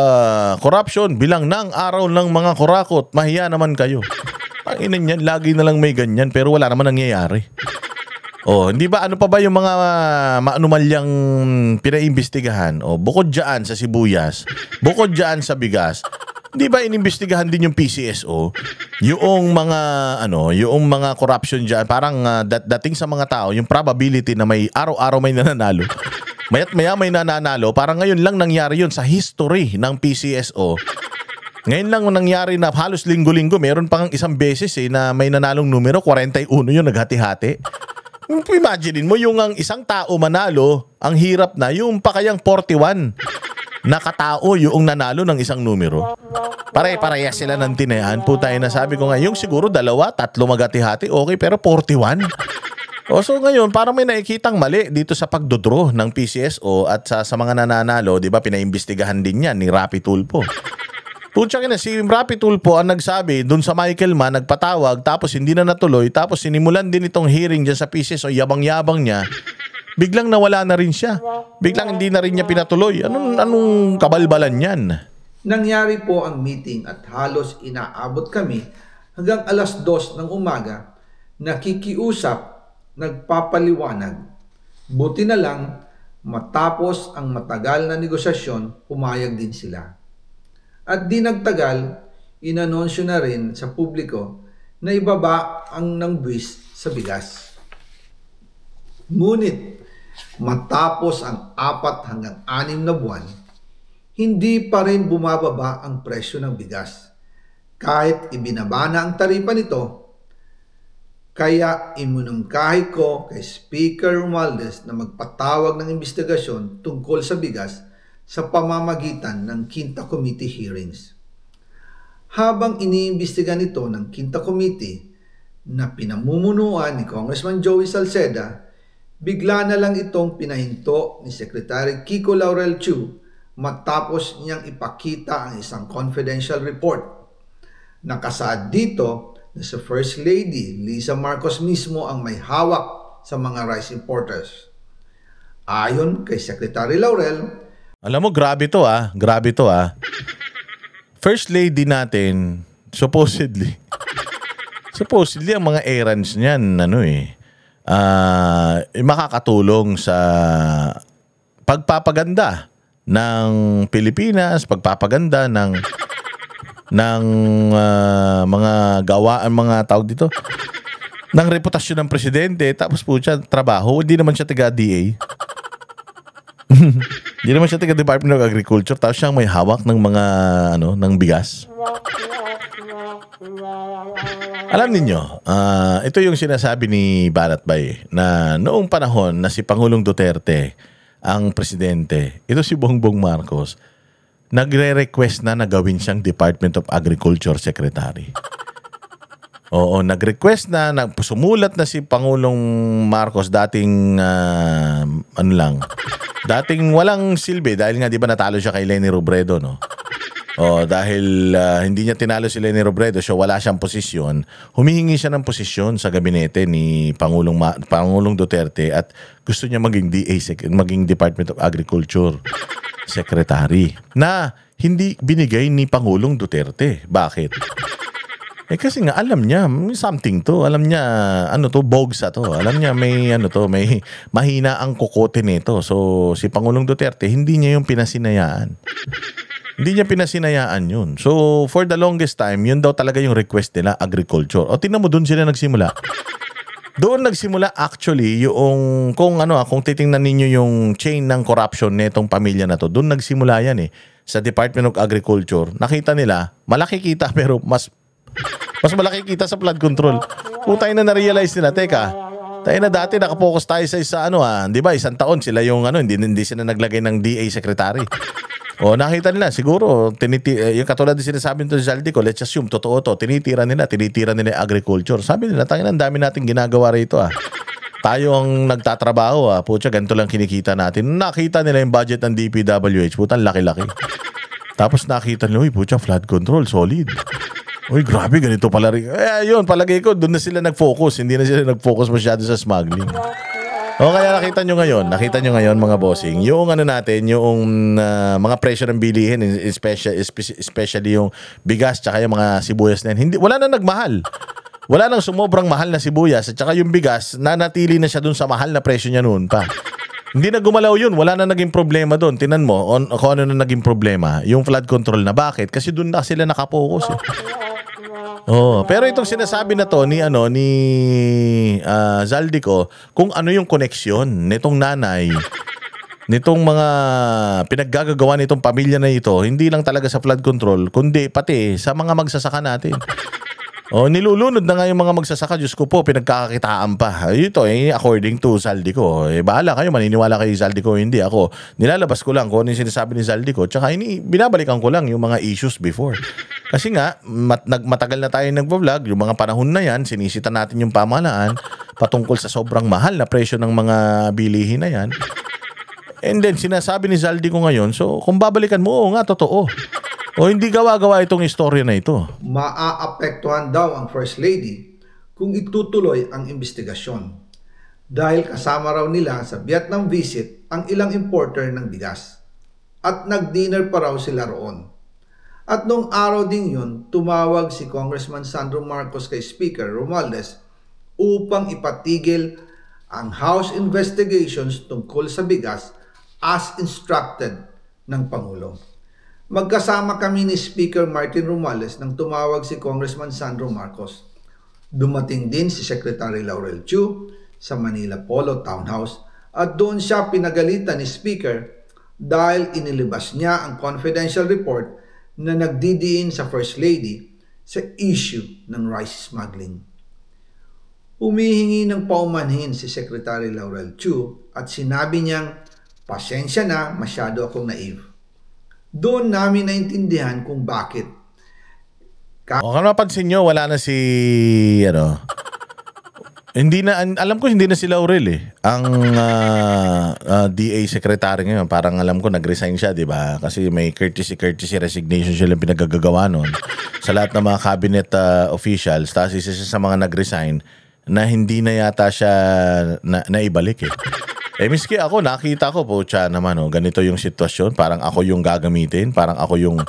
corruption, bilang ng araw ng mga kurakot. Mahiya naman kayo. Ang inan yan, lagi na lang may ganyan, pero wala naman nangyayari. Hindi ba ano pa ba yung mga maanumalyang pinaimbestigahan? Bukod diyan sa sibuyas, bukod diyan sa bigas, di ba inimbestigahan din yung PCSO? Yung mga yung mga corruption diyan, parang dating sa mga tao, yung probability na may araw-araw may nananalo. Mayat maya may nananalo, parang ngayon lang nangyari yun sa history ng PCSO. Ngayon lang nangyari na halos linggo-linggo, meron pang isang beses na may nanalong numero, 41 yun, naghati-hati. Imagine mo yung ang isang tao manalo, ang hirap na, yung pa kayang 41 na katao yung nanalo ng isang numero. Pare-parehas sila ng tinayaan. Puta na sabi ko nga, yung siguro 2, 3 maghati-hati, okay, pero 41. So ngayon, parang may nakikitang mali dito sa pagdodraw ng PCSO at sa mga nananalo, di ba, pinaimbestigahan din yan ni Rapi Tulfo. Pucha na, si Rapi Tulfo ang nagsabi dun sa Michael Mann, nagpatawag, tapos hindi na natuloy, tapos sinimulan din itong hearing dyan sa PCSO, yabang-yabang niya, biglang nawala na rin siya. Biglang hindi na rin niya pinatuloy. Anong kabalbalan yan? Nangyari po ang meeting at halos inaabot kami hanggang 2:00 ng umaga, nakikiusap, nagpapaliwanag. Buti na lang, matapos ang matagal na negosasyon, pumayag din sila. At di nagtagal, inanunsyo na rin sa publiko na ibaba ang nangbuwis sa bigas. Ngunit, matapos ang 4 hanggang 6 na buwan, hindi pa rin bumababa ang presyo ng bigas. Kahit ibinaba na ang taripa nito, kaya iminungkahi ko kay Speaker Romualdez na magpatawag ng investigasyon tungkol sa bigas sa pamamagitan ng Quinta Committee hearings. Habang iniimbestiga nito ng Quinta Committee na pinamumunuan ni Congressman Joey Salceda, bigla na lang itong pinahinto ni Secretary Kiko Laurel Chu matapos niyang ipakita ang isang confidential report. Nakasaad dito na sa First Lady Lisa Marcos mismo ang may hawak sa mga rice importers. Ayon kay Secretary Laurel, alam mo, grabe to. First Lady natin, supposedly ang mga errands niyan, makakatulong sa pagpapaganda ng Pilipinas, pagpapaganda ng mga gawaan, mga tawag dito, ng reputasyon ng presidente. Tapos po siya, trabaho, hindi naman siya taga-DA. Hindi naman siya taga Department of Agriculture, tapos siyang may hawak ng mga ng bigas. Alam niyo, ito yung sinasabi ni Balatbay na noong panahon na si Pangulong Duterte ang presidente, ito si Bongbong Marcos, nagre-request na gawin siyang Department of Agriculture Secretary. Oo, nag-request na, sumulat na si Pangulong Marcos, dating dating walang silbi dahil nga 'di ba natalo siya kay Leni Robredo, no? Dahil hindi niya tinalo si Leni Robredo, so wala siyang posisyon. Humihingi siya ng posisyon sa gabinete ni Pangulong Duterte at gusto niya maging maging Department of Agriculture Secretary na hindi binigay ni Pangulong Duterte. Bakit? Kasi nga alam niya may something to. Alam niya bogsa to. Alam niya may may mahina ang kokote nito. So si Pangulong Duterte hindi niya yung pinasinayaan. Hindi niya pinasinayaan yun. So for the longest time, yun daw talaga yung request nila, agriculture. O tingnan mo, doon sila nagsimula. Doon nagsimula actually yung kung titingnan ninyo yung chain ng corruption nitong pamilya na to, doon nagsimula yan sa Department of Agriculture. Nakita nila, malaki kita pero mas malaki kita sa flood control. Putay na na-realize nila, teka, tayo na dati nakapokus tayo sa di ba, isang taon sila yung hindi sila naglagay ng DA secretary. Nakita nila, siguro, yung katulad din sinasabi nito sa Zaldico, let's assume, totoo to, tinitira nila agriculture. Sabi nila, tangina, ang dami nating ginagawa rito Tayo ang nagtatrabaho Pucha, ganito lang kinikita natin. Nakita nila yung budget ng DPWH, putang laki-laki. Tapos nakita nila, pucha, flood control, solid. Uy, grabe, ganito pala rin. Yun, palagay ko, doon na sila nag-focus. Hindi na sila nag-focus masyado sa smuggling. Kaya nakita nyo ngayon mga bossing, yung natin, yung mga presyo ng bilihin, especially yung bigas tsaka yung mga sibuyas na yan, wala na nagmahal. Wala nang sumobrang mahal na sibuyas at tsaka yung bigas, nanatili na siya dun sa mahal na presyo niya noon pa. Hindi na gumalaw yun, wala na naging problema doon. Tinan mo kung ano na naging problema, yung flood control na. Bakit? Kasi doon na sila nakapokus pero itong sinasabi na to ni Zaldico, kung ano yung koneksyon nitong nanay, nitong mga pinaggagawa nitong pamilya na ito, hindi lang talaga sa flood control, kundi pati sa mga magsasaka natin. Nilulunod na nga yung mga magsasaka. Diyos ko po, pinagkakakitaan pa. Ito, according to Zaldico. Bahala kayo, maniniwala kay Zaldico, hindi ako. Nilalabas ko lang kung ano yung sinasabi ni Zaldico. Tsaka binabalikan ko lang yung mga issues before. Kasi nga, matagal na tayo nagvo-vlog. Yung mga panahon na yan, sinisita natin yung pamahalaan patungkol sa sobrang mahal na presyo ng mga bilihin na yan. And then, sinasabi ni Zaldico ngayon, so kung babalikan mo, nga, totoo. Hindi gawa-gawa itong istorya na ito. Maaapektuhan daw ang First Lady kung itutuloy ang investigasyon. Dahil kasama raw nila sa Vietnam visit ang ilang importer ng bigas. At nag-dinner pa raw sila roon. At noong araw din yun, tumawag si Congressman Sandro Marcos kay Speaker Romualdez upang ipatigil ang House investigations tungkol sa bigas as instructed ng Pangulo. Magkasama kami ni Speaker Martin Romualdez nang tumawag si Congressman Sandro Marcos. Dumating din si Secretary Laurel Chu sa Manila Polo Townhouse at doon siya pinagalitan ni Speaker dahil inilabas niya ang confidential report na nagdidiin sa First Lady sa issue ng rice smuggling. Humihingi ng paumanhin si Secretary Laurel Chu at sinabi niyang, pasensya na, masyado akong naive. Doon namin naintindihan kung bakit. Kung napansin nyo, wala na si hindi na, alam ko hindi na si Laurel ang DA secretary ngayon. Parang alam ko nag-resign siya, di ba? Kasi may courtesy resignation sila pinagagagawa noon sa lahat ng mga cabinet officials. Tapos isa siya sa mga nag-resign na hindi na yata siya naibalik miski ako, nakita ko po naman ganito yung sitwasyon. Parang ako yung gagamitin. Parang ako yung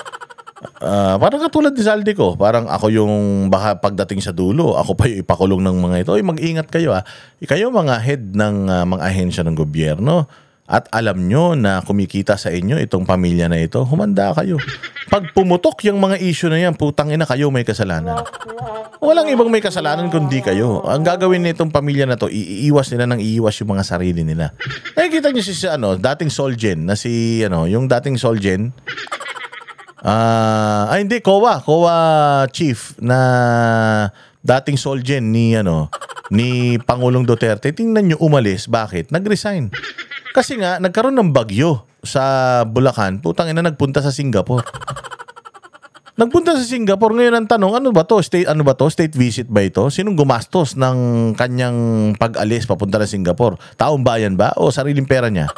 parang katulad ni Zaldico. Parang ako yung baka pagdating sa dulo, ako pa yung ipakulong ng mga ito. Mag-ingat kayo Kayo mga head ng mga ahensya ng gobyerno. At alam nyo na kumikita sa inyo itong pamilya na ito, humanda kayo. Pag pumutok yung mga issue na yan, putang ina, kayo may kasalanan. Walang ibang may kasalanan kundi kayo. Ang gagawin nitong pamilya na to, iiwas nila yung mga sarili nila. Nakikita nyo si dating Solgen na yung dating Solgen. Hindi, COA chief na dating Solgen ni Pangulong Duterte. Tingnan nyo umalis. Bakit? Nag-resign. Kasi nga, nagkaroon ng bagyo sa Bulacan. Putang ina, nagpunta sa Singapore. Nagpunta sa Singapore. Ngayon ang tanong, ano ba to? State visit ba ito? Sinong gumastos ng kanyang pag-alis papunta na Singapore? Taong bayan ba o sariling pera niya?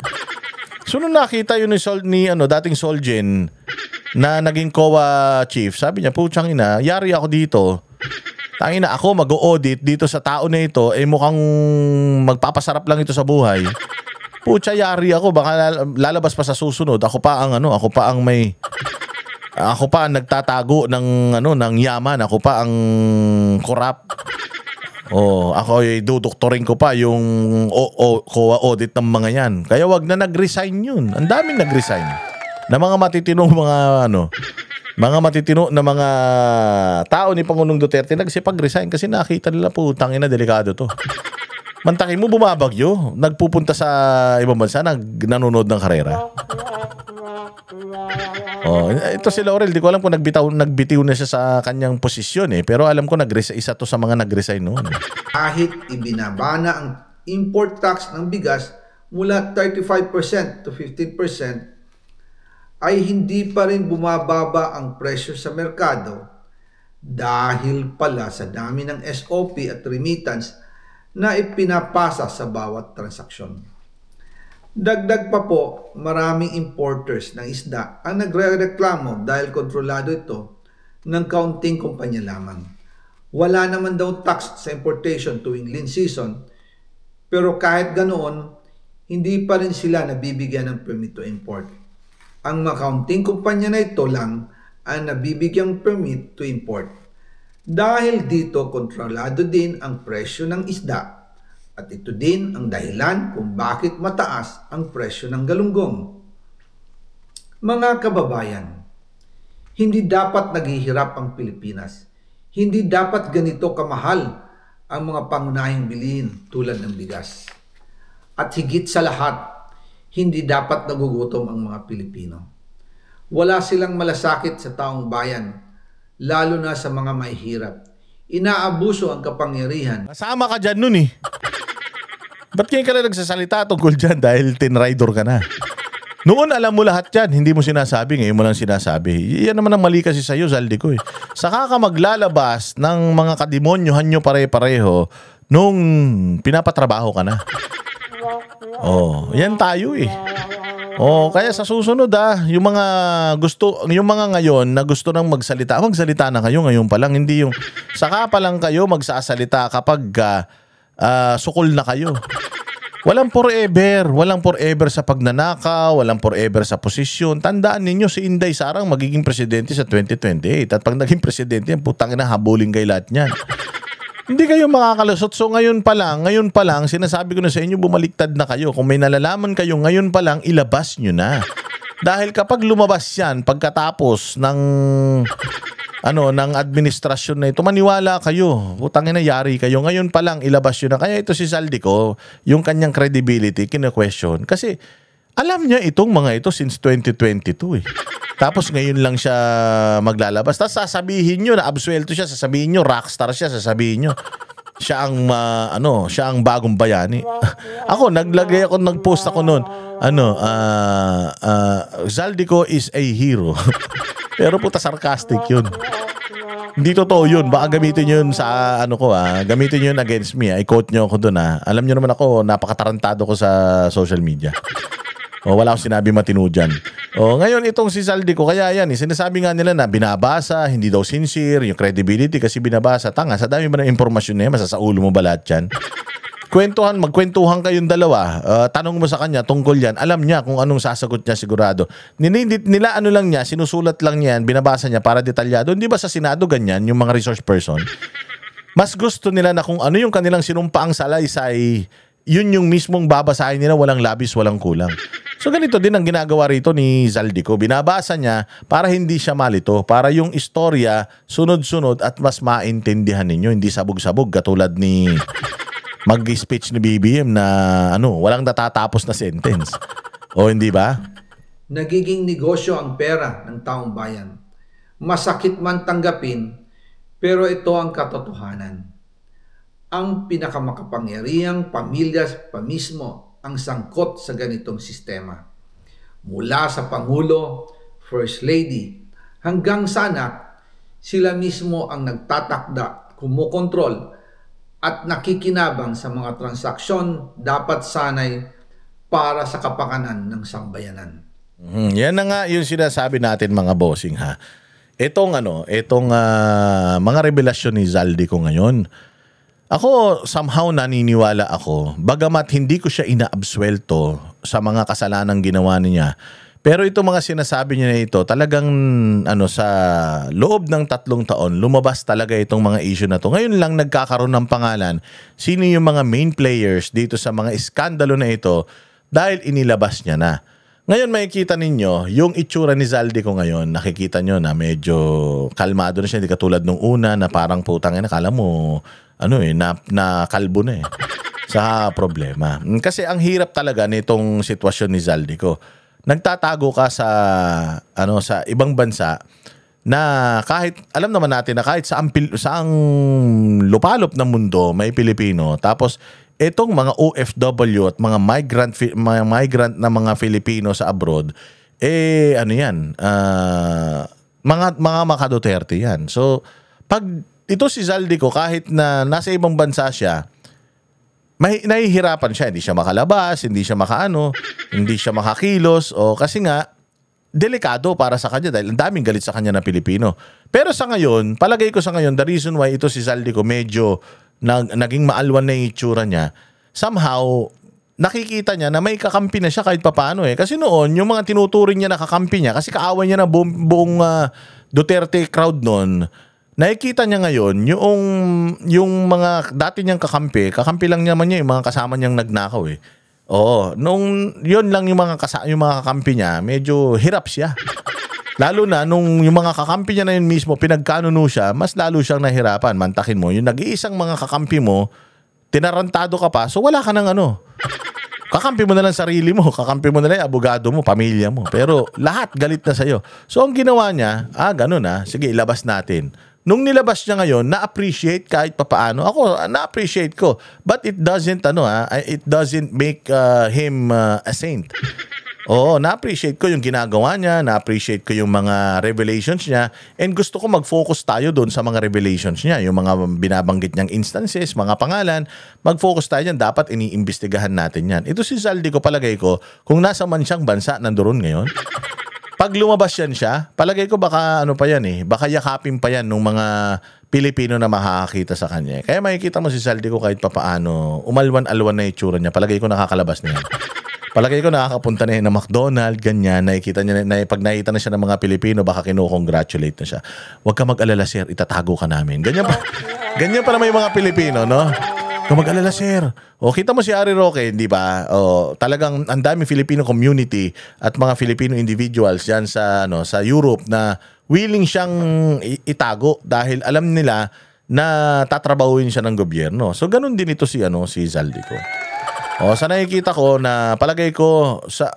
So nung nakita yun ni dating Solgen na naging COA chief, sabi niya, putsang ina, yari ako dito. Tangina ako mag-audit dito sa tao na ito, mukhang magpapasarap lang ito sa buhay. Putya, yari ako, baka lalabas pa sa susunod. Ako pa ang nagtatago ng yaman, ako pa ang korap. Ako duduktorin ko pa yung COA audit ng mga yan. Kaya wag na nag-resign yun. Ang daming nag-resign. Na mga matitino na mga tao ni Pangulong Duterte nagsipag-resign kasi nakita nila putang ina, delikado to. Mantakin mo bumabagyo, nagpupunta sa ibang bansa, nanonood ng karera. Ito si Laurel, di ko alam kung nagbitiw na siya sa kanyang posisyon pero alam ko isa to sa mga nag-resign noon. Kahit ibinabana ang import tax ng bigas mula 35% to 15%, ay hindi pa rin bumababa ang presyo sa merkado dahil pala sa dami ng SOP at remittance na ipinapasa sa bawat transaksyon. Dagdag pa po, maraming importers ng isda ang nagre-reklamo dahil kontrolado ito ng kaunting kumpanya lamang. Wala naman daw tax sa importation tuwing lean season, pero kahit ganoon, hindi pa rin sila nabibigyan ng permit to import. Ang mga kaunting kumpanya na ito lang ang nabibigyang permit to import. Dahil dito, kontrolado din ang presyo ng isda. At ito din ang dahilan kung bakit mataas ang presyo ng galunggong. Mga kababayan, hindi dapat naghihirap ang Pilipinas. Hindi dapat ganito kamahal ang mga pangunahing bilihin tulad ng bigas. At higit sa lahat, hindi dapat nagugutom ang mga Pilipino. Wala silang malasakit sa taong bayan, lalo na sa mga mahihirap. Inaabuso ang kapangyarihan. Kasama ka dyan nun Ba't kayo ka na nagsasalita tungkol dyan dahil tinrider ka na? Noon alam mo lahat yan, hindi mo sinasabi, ngayon mo lang sinasabi. Yan naman ang mali kasi sa'yo, Zaldico Saka ka maglalabas ng mga kademonyohan nyo pare-pareho nung pinapatrabaho ka na. Yan tayo kaya sa susunod yung mga ngayon na gusto nang magsalita na kayo ngayon pa lang, hindi yung saka pa lang kayo magsasalita kapag sukol na kayo. Walang forever sa pagnanakaw, walang forever sa posisyon. Tandaan ninyo si Inday Sarang magiging presidente sa 2028 at pag naging presidente yan, putang ina, habulin kayo lahat niyan. Hindi kayo makakalusot. So ngayon pa lang, sinasabi ko na sa inyo, bumaliktad na kayo. Kung may nalalaman kayo, ngayon pa lang, ilabas nyo na. Dahil kapag lumabas yan, pagkatapos ng administrasyon na ito, maniwala kayo. Putangin na, yari kayo. Ngayon pa lang, ilabas nyo na. Kaya ito si Zaldico, yung kanyang credibility, kina-question. Kasi alam niya itong mga ito since 2022 Tapos ngayon lang siya maglalabas. Tapos sasabihin nyo na absuelto siya, sasabihin nyo rockstar siya, sasabihin nyo siya ang bagong bayani. Nag-post ako noon. Zaldico is a hero. Pero puta sarcastic 'yun. Hindi totoo 'yun. Baka gamitin 'yun sa gamitin 'yun against me. I-quote nyo ako doon Alam nyo naman ako, napakatarantado ko sa social media. Wala akong sinabi matino dyan. Ngayon itong si Zaldico, kaya yan, sinasabi nga nila na binabasa, hindi daw sincere, yung credibility kasi binabasa. Tanga, sa dami ba ng impormasyon na yan, masasaulo mo ba lahat yan? Magkwentuhan kayong dalawa, tanong mo sa kanya tungkol yan, alam niya kung anong sasagot niya sigurado. Nila sinusulat lang niya, binabasa niya para detalyado. Hindi ba sa Senado ganyan, yung mga resource person? Mas gusto nila na kung ano yung kanilang sinumpaang salaysay, yun yung mismong babasahin nila, walang labis, walang kulang. So ganito din ang ginagawa rito ni Zaldico. Binabasa niya para hindi siya malito, para yung istorya sunod-sunod at mas maintindihan ninyo, hindi sabog-sabog katulad ni mag-speech ni BBM na walang natatapos na sentence. Hindi ba? Nagiging negosyo ang pera ng taong bayan. Masakit man tanggapin, pero ito ang katotohanan. Ang pinakamakapangyarihang pamilya pa mismo ang sangkot sa ganitong sistema. Mula sa Pangulo, First Lady, hanggang sa anak Sila mismo ang nagtatakda, kumukontrol, at nakikinabang sa mga transaksyon dapat sanay para sa kapakanan ng sambayanan. Yan na nga yung sinasabi natin mga bossing ha. Itong mga revelasyon ni Zaldico ngayon. Ako somehow naniniwala ako, bagamat hindi ko siya inaabsuelto sa mga kasalanang ginawa niya. Pero itong mga sinasabi niya na ito, talagang sa loob ng 3 taon, lumabas talaga itong mga issue na to. Ngayon lang nagkakaroon ng pangalan, sino yung mga main players dito sa mga iskandalo na ito dahil inilabas niya na. Ngayon makikita ninyo, yung itsura ni Zaldico ngayon, nakikita nyo na medyo kalmado na siya, hindi katulad nung una na parang putang ina, kala mo, na kalbo na sa problema. Kasi ang hirap talaga nitong sitwasyon ni Zaldico. Nagtatago ka sa ibang bansa na kahit alam naman natin na kahit sa ang lupalop ng mundo may Pilipino, tapos itong mga OFW at mga migrant na mga Filipino sa abroad, mga maka-Duterte yan. So pag ito si Zaldico, kahit na nasa ibang bansa siya, nahihirapan siya, hindi siya makalabas, hindi siya hindi siya makakilos, kasi nga, delikado para sa kanya dahil ang daming galit sa kanya na Pilipino. Pero sa ngayon, palagay ko sa ngayon, the reason why ito si Zaldico medyo naging maalwan na yung itsura niya, somehow, nakikita niya na may kakampi na siya kahit papaano Kasi noon, yung mga tinuturing niya na kakampi niya, kasi kaaway niya na buong Duterte crowd noon, nakikita niya ngayon yung mga dati niyang kakampi lang naman niya yung mga kasama niyang nagnakaw Oo, nung yun lang yung mga kakampi niya, medyo hirap siya. Lalo na nung yung mga kakampi niya na yun mismo pinagkanuno siya, mas lalo siyang nahirapan. Mantakin mo, yung nag-iisang mga kakampi mo, tinarantado ka pa, so wala ka ng kakampi mo na lang sarili mo, kakampi mo na lang abogado mo, pamilya mo. Pero lahat galit na sa'yo. So ang ginawa niya, ganun sige, ilabas natin. Nung nilabas niya ngayon, na-appreciate kahit papaano. Ako, na-appreciate ko. But it doesn't, it doesn't make him a saint. Oo, na-appreciate ko yung ginagawa niya, na-appreciate ko yung mga revelations niya, and gusto ko mag-focus tayo doon sa mga revelations niya, yung mga binabanggit niyang instances, mga pangalan, mag-focus tayo dyan, dapat iniimbestigahan natin yan. Ito si Zaldico, palagay ko, kung nasa man siyang bansa, nandoon ngayon, pag lumabas yan siya, palagay ko baka pa yan baka yakapin pa yan ng mga Pilipino na makakakita sa kanya. Kaya makikita mo si Zaldico kahit papaano, umalwan-alwan na itsura niya, palagay ko nakakalabas na yan. Palagay ko nakakapunta na yan ng McDonald's, ganyan, nakikita niya pag nakita na siya ng mga Pilipino, baka kinukongratulate na siya. Huwag ka mag-alala sir, itatago ka namin. Ganyan pa naman yung mga Pilipino, no? Huwag mag-alala sir. Kita mo si Harry Roque, di ba? Talagang ang daming Filipino community at mga Filipino individuals diyan sa Europe na willing siyang itago dahil alam nila na tatrabahuin siya ng gobyerno. So ganun din ito si Zaldico. Sa nakikita ko na palagay ko sa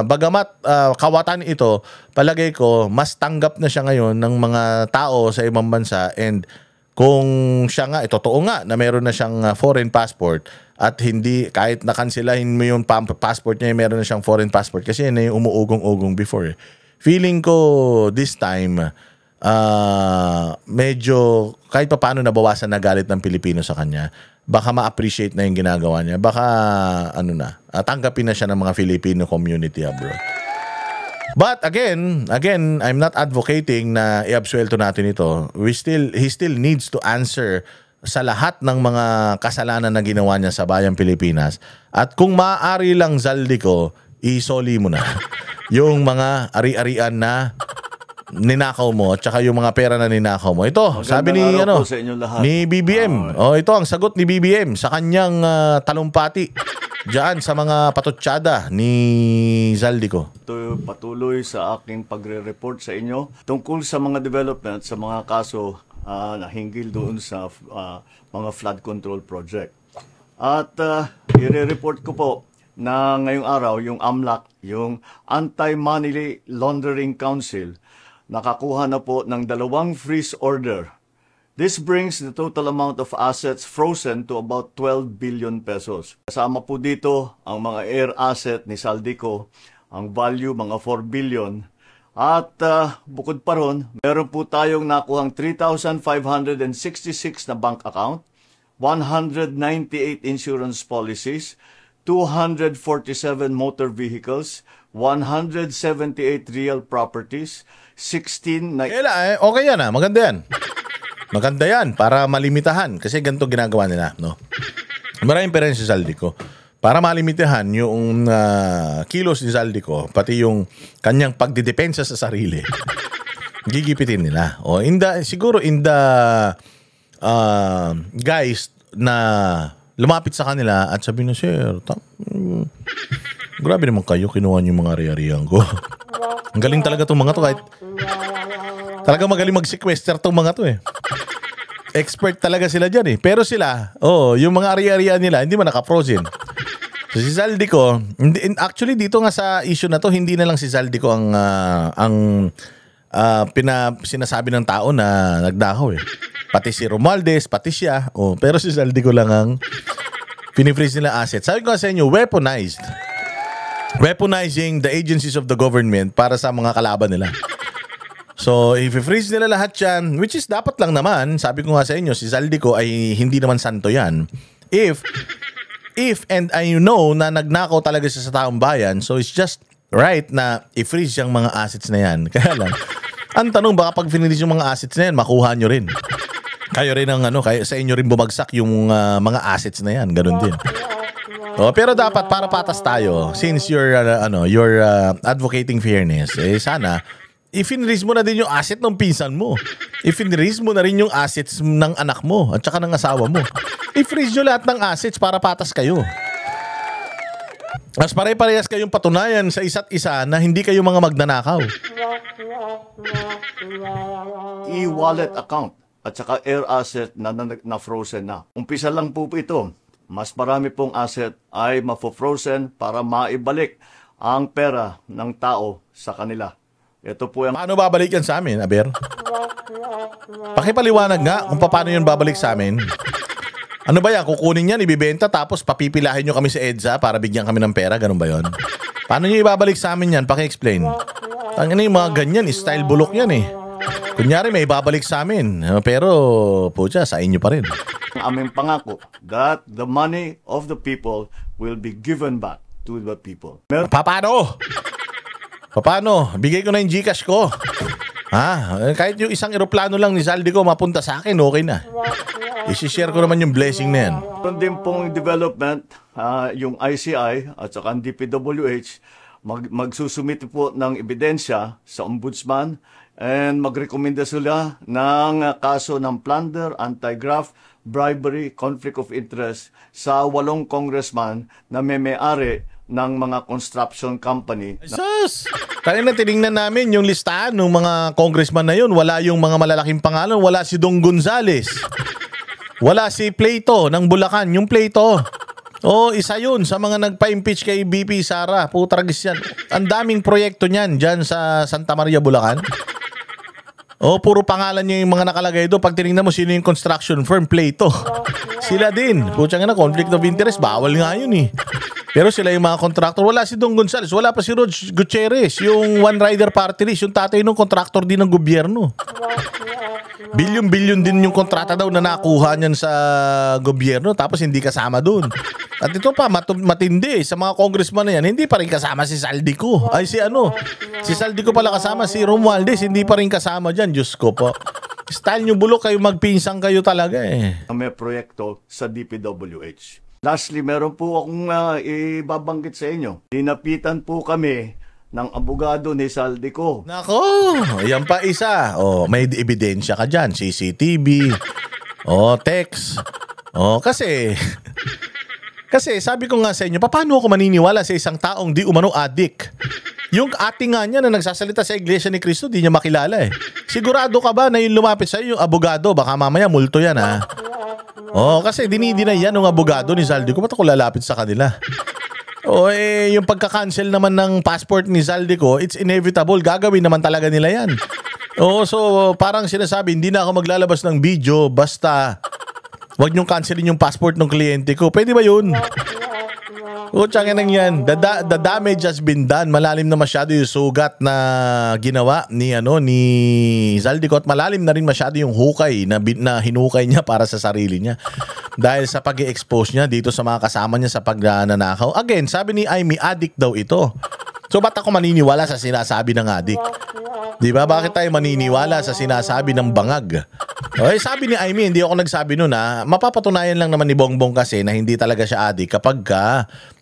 bagamat kawatan ito, palagay ko mas tanggap na siya ngayon ng mga tao sa ibang bansa, and kung siya nga, totoo nga na meron na siyang foreign passport at hindi, kahit nakanselahin mo yung passport niya, meron na siyang foreign passport kasi yun na yung umuugong-ugong before. Feeling ko this time, medyo kahit pa paano nabawasan na galit ng Pilipino sa kanya, baka ma-appreciate na yung ginagawa niya. Baka tanggapin na siya ng mga Filipino community abroad. But again, I'm not advocating na iabsuelto natin ito. He still needs to answer sa lahat ng mga kasalanan na ginawa niya sa bayang Pilipinas. At kung maaari lang, Zaldico, isoli mo na yung mga ari-arian na ninakaw mo at saka yung mga pera na ninakaw mo. Ito, sabi ni ni BBM. Ito ang sagot ni BBM sa kanyang talumpati diyan sa mga patutsyada ni Zaldico. Ito patuloy sa aking pagre-report sa inyo tungkol sa mga development sa mga kaso na hinggil doon sa mga flood control project. At i-report ko po na ngayong araw yung AMLAC, yung Anti-Money Laundering Council, nakakuha na po ng 2 freeze order. This brings the total amount of assets frozen to about 12 billion pesos. Kasama po dito ang mga air asset ni Zaldico, ang value mga 4 billion, At bukod pa ron, meron po tayong nakuhang 3,566 na bank account, 198 insurance policies, 247 motor vehicles, 178 real properties, 16 na... Okay yan maganda yan. Maganda yan para malimitahan kasi ganito ginagawa nila, no? Maraming pera si Zaldico. Para malimitahan yung kilos ni Zaldico, pati yung kanyang pagdidepensa sa sarili, gigipitin nila. O siguro in the guys na lumapit sa kanila at sabi na, sir, grabe naman kayo, kinuha niyo yung mga ari-arian ko. Ang galing talaga itong mga to kahit talaga magaling mag-sequester itong mga to eh. Expert talaga sila dyan eh. Pero sila, yung mga ari-arian nila, hindi man naka-frozen. So si Zaldico, actually dito nga sa issue na to, hindi na lang si Zaldico ang sinasabi ng tao na nagdakaw eh. Pati si Romualdez, pati siya. Pero si Zaldico lang ang pinifreeze nila assets. Sabi ko sa inyo, weaponizing the agencies of the government para sa mga kalaban nila. So, if i-freeze nila lahat yan, which is dapat lang naman, sabi ko nga sa inyo, si Zaldico ay hindi naman santo yan. If and I know na nagnakaw talaga siya sa taong bayan, so it's just right na i-freeze yung mga assets na yan. Kaya lang, ang tanong, baka pag finilize yung mga assets na yan, makuha nyo rin. Kayo rin ang kaya sa inyo rin bumagsak yung mga assets na yan. Ganun din. Pero dapat para patas tayo, since you're advocating fairness, sana i-finilize mo na din yung asset ng pinsan mo. I-finilize mo na rin yung assets ng anak mo at saka ng asawa mo. I-freeze nyo lahat ng assets para patas kayo. Mas pare-parehas kayong patunayan sa isa't isa na hindi kayo mga magnanakaw. E-wallet account at saka air asset na frozen na. Umpisa lang po ito. Mas marami pong asset ay mafo-frozen para maibalik ang pera ng tao sa kanila. Ito po yung... Paano babalik yan sa amin, Aber? Pakipaliwanag nga kung paano yun babalik sa amin. Ano ba yan? Kukunin yan, ibibenta, tapos papipilahin nyo kami sa EDSA para bigyan kami ng pera? Ganun ba yun? Paano nyo ibabalik sa amin yan? Paki-explain. Tangina yung mga ganyan, style bulok yan eh. Kunyari may ibabalik sa amin. Pero, pucha, sa inyo pa rin. Aming pangako that the money of the people will be given back to the people. Paano? Paano? Bigay ko na yung GCash ko. Kahit yung isang eroplano lang ni Zaldico mapunta sa akin, okay na. I-share ko naman yung blessing na yan. Meron din pong development, yung ICI at saka ang DPWH, magsusumite po ng ebidensya sa ombudsman and magrekomenda sila ng kaso ng plunder, anti-graft, bribery, conflict of interest sa 8 congressman na may-ari ng mga construction company. Sus! Kaya na tinignan namin yung listahan ng mga congressman na yun. Wala yung mga malalaking pangalan. Wala si Dong Gonzales. Wala si Plato ng Bulacan. Yung Plato. Isa yun sa mga nagpa-impeach kay BP Sara. Putragis yan. Ang daming proyekto niyan dyan sa Santa Maria, Bulacan. Puro pangalan niya yung mga nakalagay doon. Pag tinignan mo sino yung construction firm, Plato. Sila din. Putsang na, conflict of interest. Bawal nga yun eh. Pero sila yung mga contractor. Wala si Dong Gonzales. Wala pa si Rod Gutierrez. Yung One Rider Party List. Yung tatay ng contractor din ng gobyerno. Bilyon-bilyon din yung kontrata daw na nakuha niyan sa gobyerno. Tapos hindi kasama dun. At ito pa, matindi. Sa mga congressman na yan, hindi pa rin kasama si Zaldico. Si Zaldico pala kasama. Si Romualdez, hindi pa rin kasama dyan. Diyos ko po. Style nyo bulok kayo, magpinsang kayo talaga eh. May proyekto sa DPWH. Lastly, meron po akong ibabanggit sa inyo. Dinapitan po kami ng abogado ni Zaldico. Nako, yan pa isa. May ebidensya ka dyan. CCTV. Text. Kasi sabi ko nga sa inyo, paano ako maniniwala sa isang taong di umano adik? Yung ating nga niya na nagsasalita sa Iglesia ni Cristo, di niya makilala eh. Sigurado ka ba na yung lumapit sa iyo, yung abogado? Baka mamaya multo yan ha. Kasi dinidinay yan ng abogado ni Zaldico. Ba't ako lalapit sa kanila? Yung pagka-cancel naman ng passport ni Zaldico, it's inevitable. Gagawin naman talaga nila yan. So parang sinasabi, hindi na ako maglalabas ng video basta wag niyong cancelin yung passport ng kliyente ko. Pwede ba yun? Putsang inang yan. The damage has been done. Malalim na masyado yung sugat na ginawa ni Zaldico at malalim na rin masyado yung hukay na hinukay niya para sa sarili niya. Dahil sa pag-i-expose niya dito sa mga kasama niya sa pagnanakaw. Again, sabi ni Amy, addict daw ito. So ba't ako maniniwala sa sinasabi ng addict? Di ba? Bakit tayo maniniwala sa sinasabi ng bangag? Okay, sabi ni Amy, hindi ako nagsabi nun ha. Mapapatunayan lang naman ni Bongbong kasi na hindi talaga siya addict kapag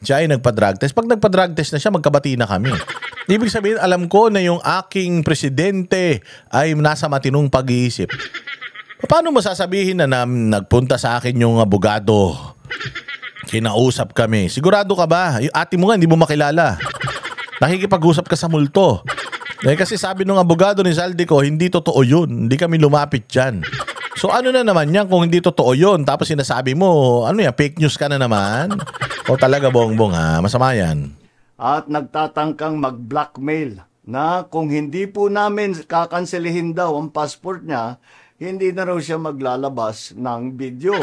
siya ay nagpa-drug test. Pag nagpa-drug test na siya, magkabati na kami. Ibig sabihin, alam ko na yung aking presidente ay nasa matinong pag-iisip. Paano mo sasabihin na nagpunta sa akin yung abogado? Kinausap kami. Sigurado ka ba? Yung ate mo nga, hindi mo makilala. Nakikipag-usap ka sa multo. Kasi sabi nung abogado ni Zaldico, hindi totoo yun. Hindi kami lumapit dyan. So ano na naman yan kung hindi totoo yun? Tapos sinasabi mo, ano yan, fake news ka na naman? O talaga Bongbong ha? Masama yan. At nagtatangkang mag-blackmail na kung hindi po namin kakanselihin daw ang passport niya, hindi na raw siya maglalabas ng video.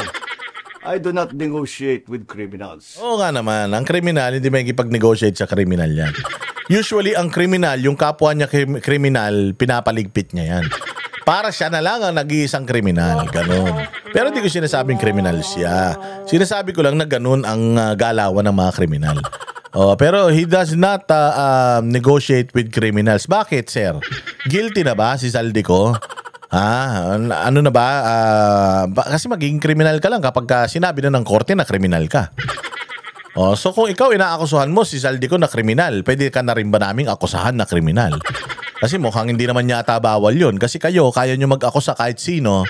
I do not negotiate with criminals. Oo nga naman, ang kriminal, hindi may ikipag-negotiate sa kriminal yan. Usually, ang kriminal, yung kapwa niya kriminal, pinapaligpit niya yan. Para siya na lang ang nag-iisang kriminal, ganun. Pero di ko sinasabing kriminal siya. Sinasabi ko lang na ganun ang galawan ng mga kriminal. Pero he does not negotiate with criminals. Bakit, sir? Guilty na ba si Zaldico? Ano na ba? Kasi magiging kriminal ka lang kapag sinabi na ng korte na kriminal ka. So kung ikaw inaakusahan mo si Zaldico na kriminal, pwede ka na rin ba naming akusahan na kriminal? Kasi mukhang hindi naman yata bawal yun. Kasi kayo, kaya nyo mag-akusa kahit sino.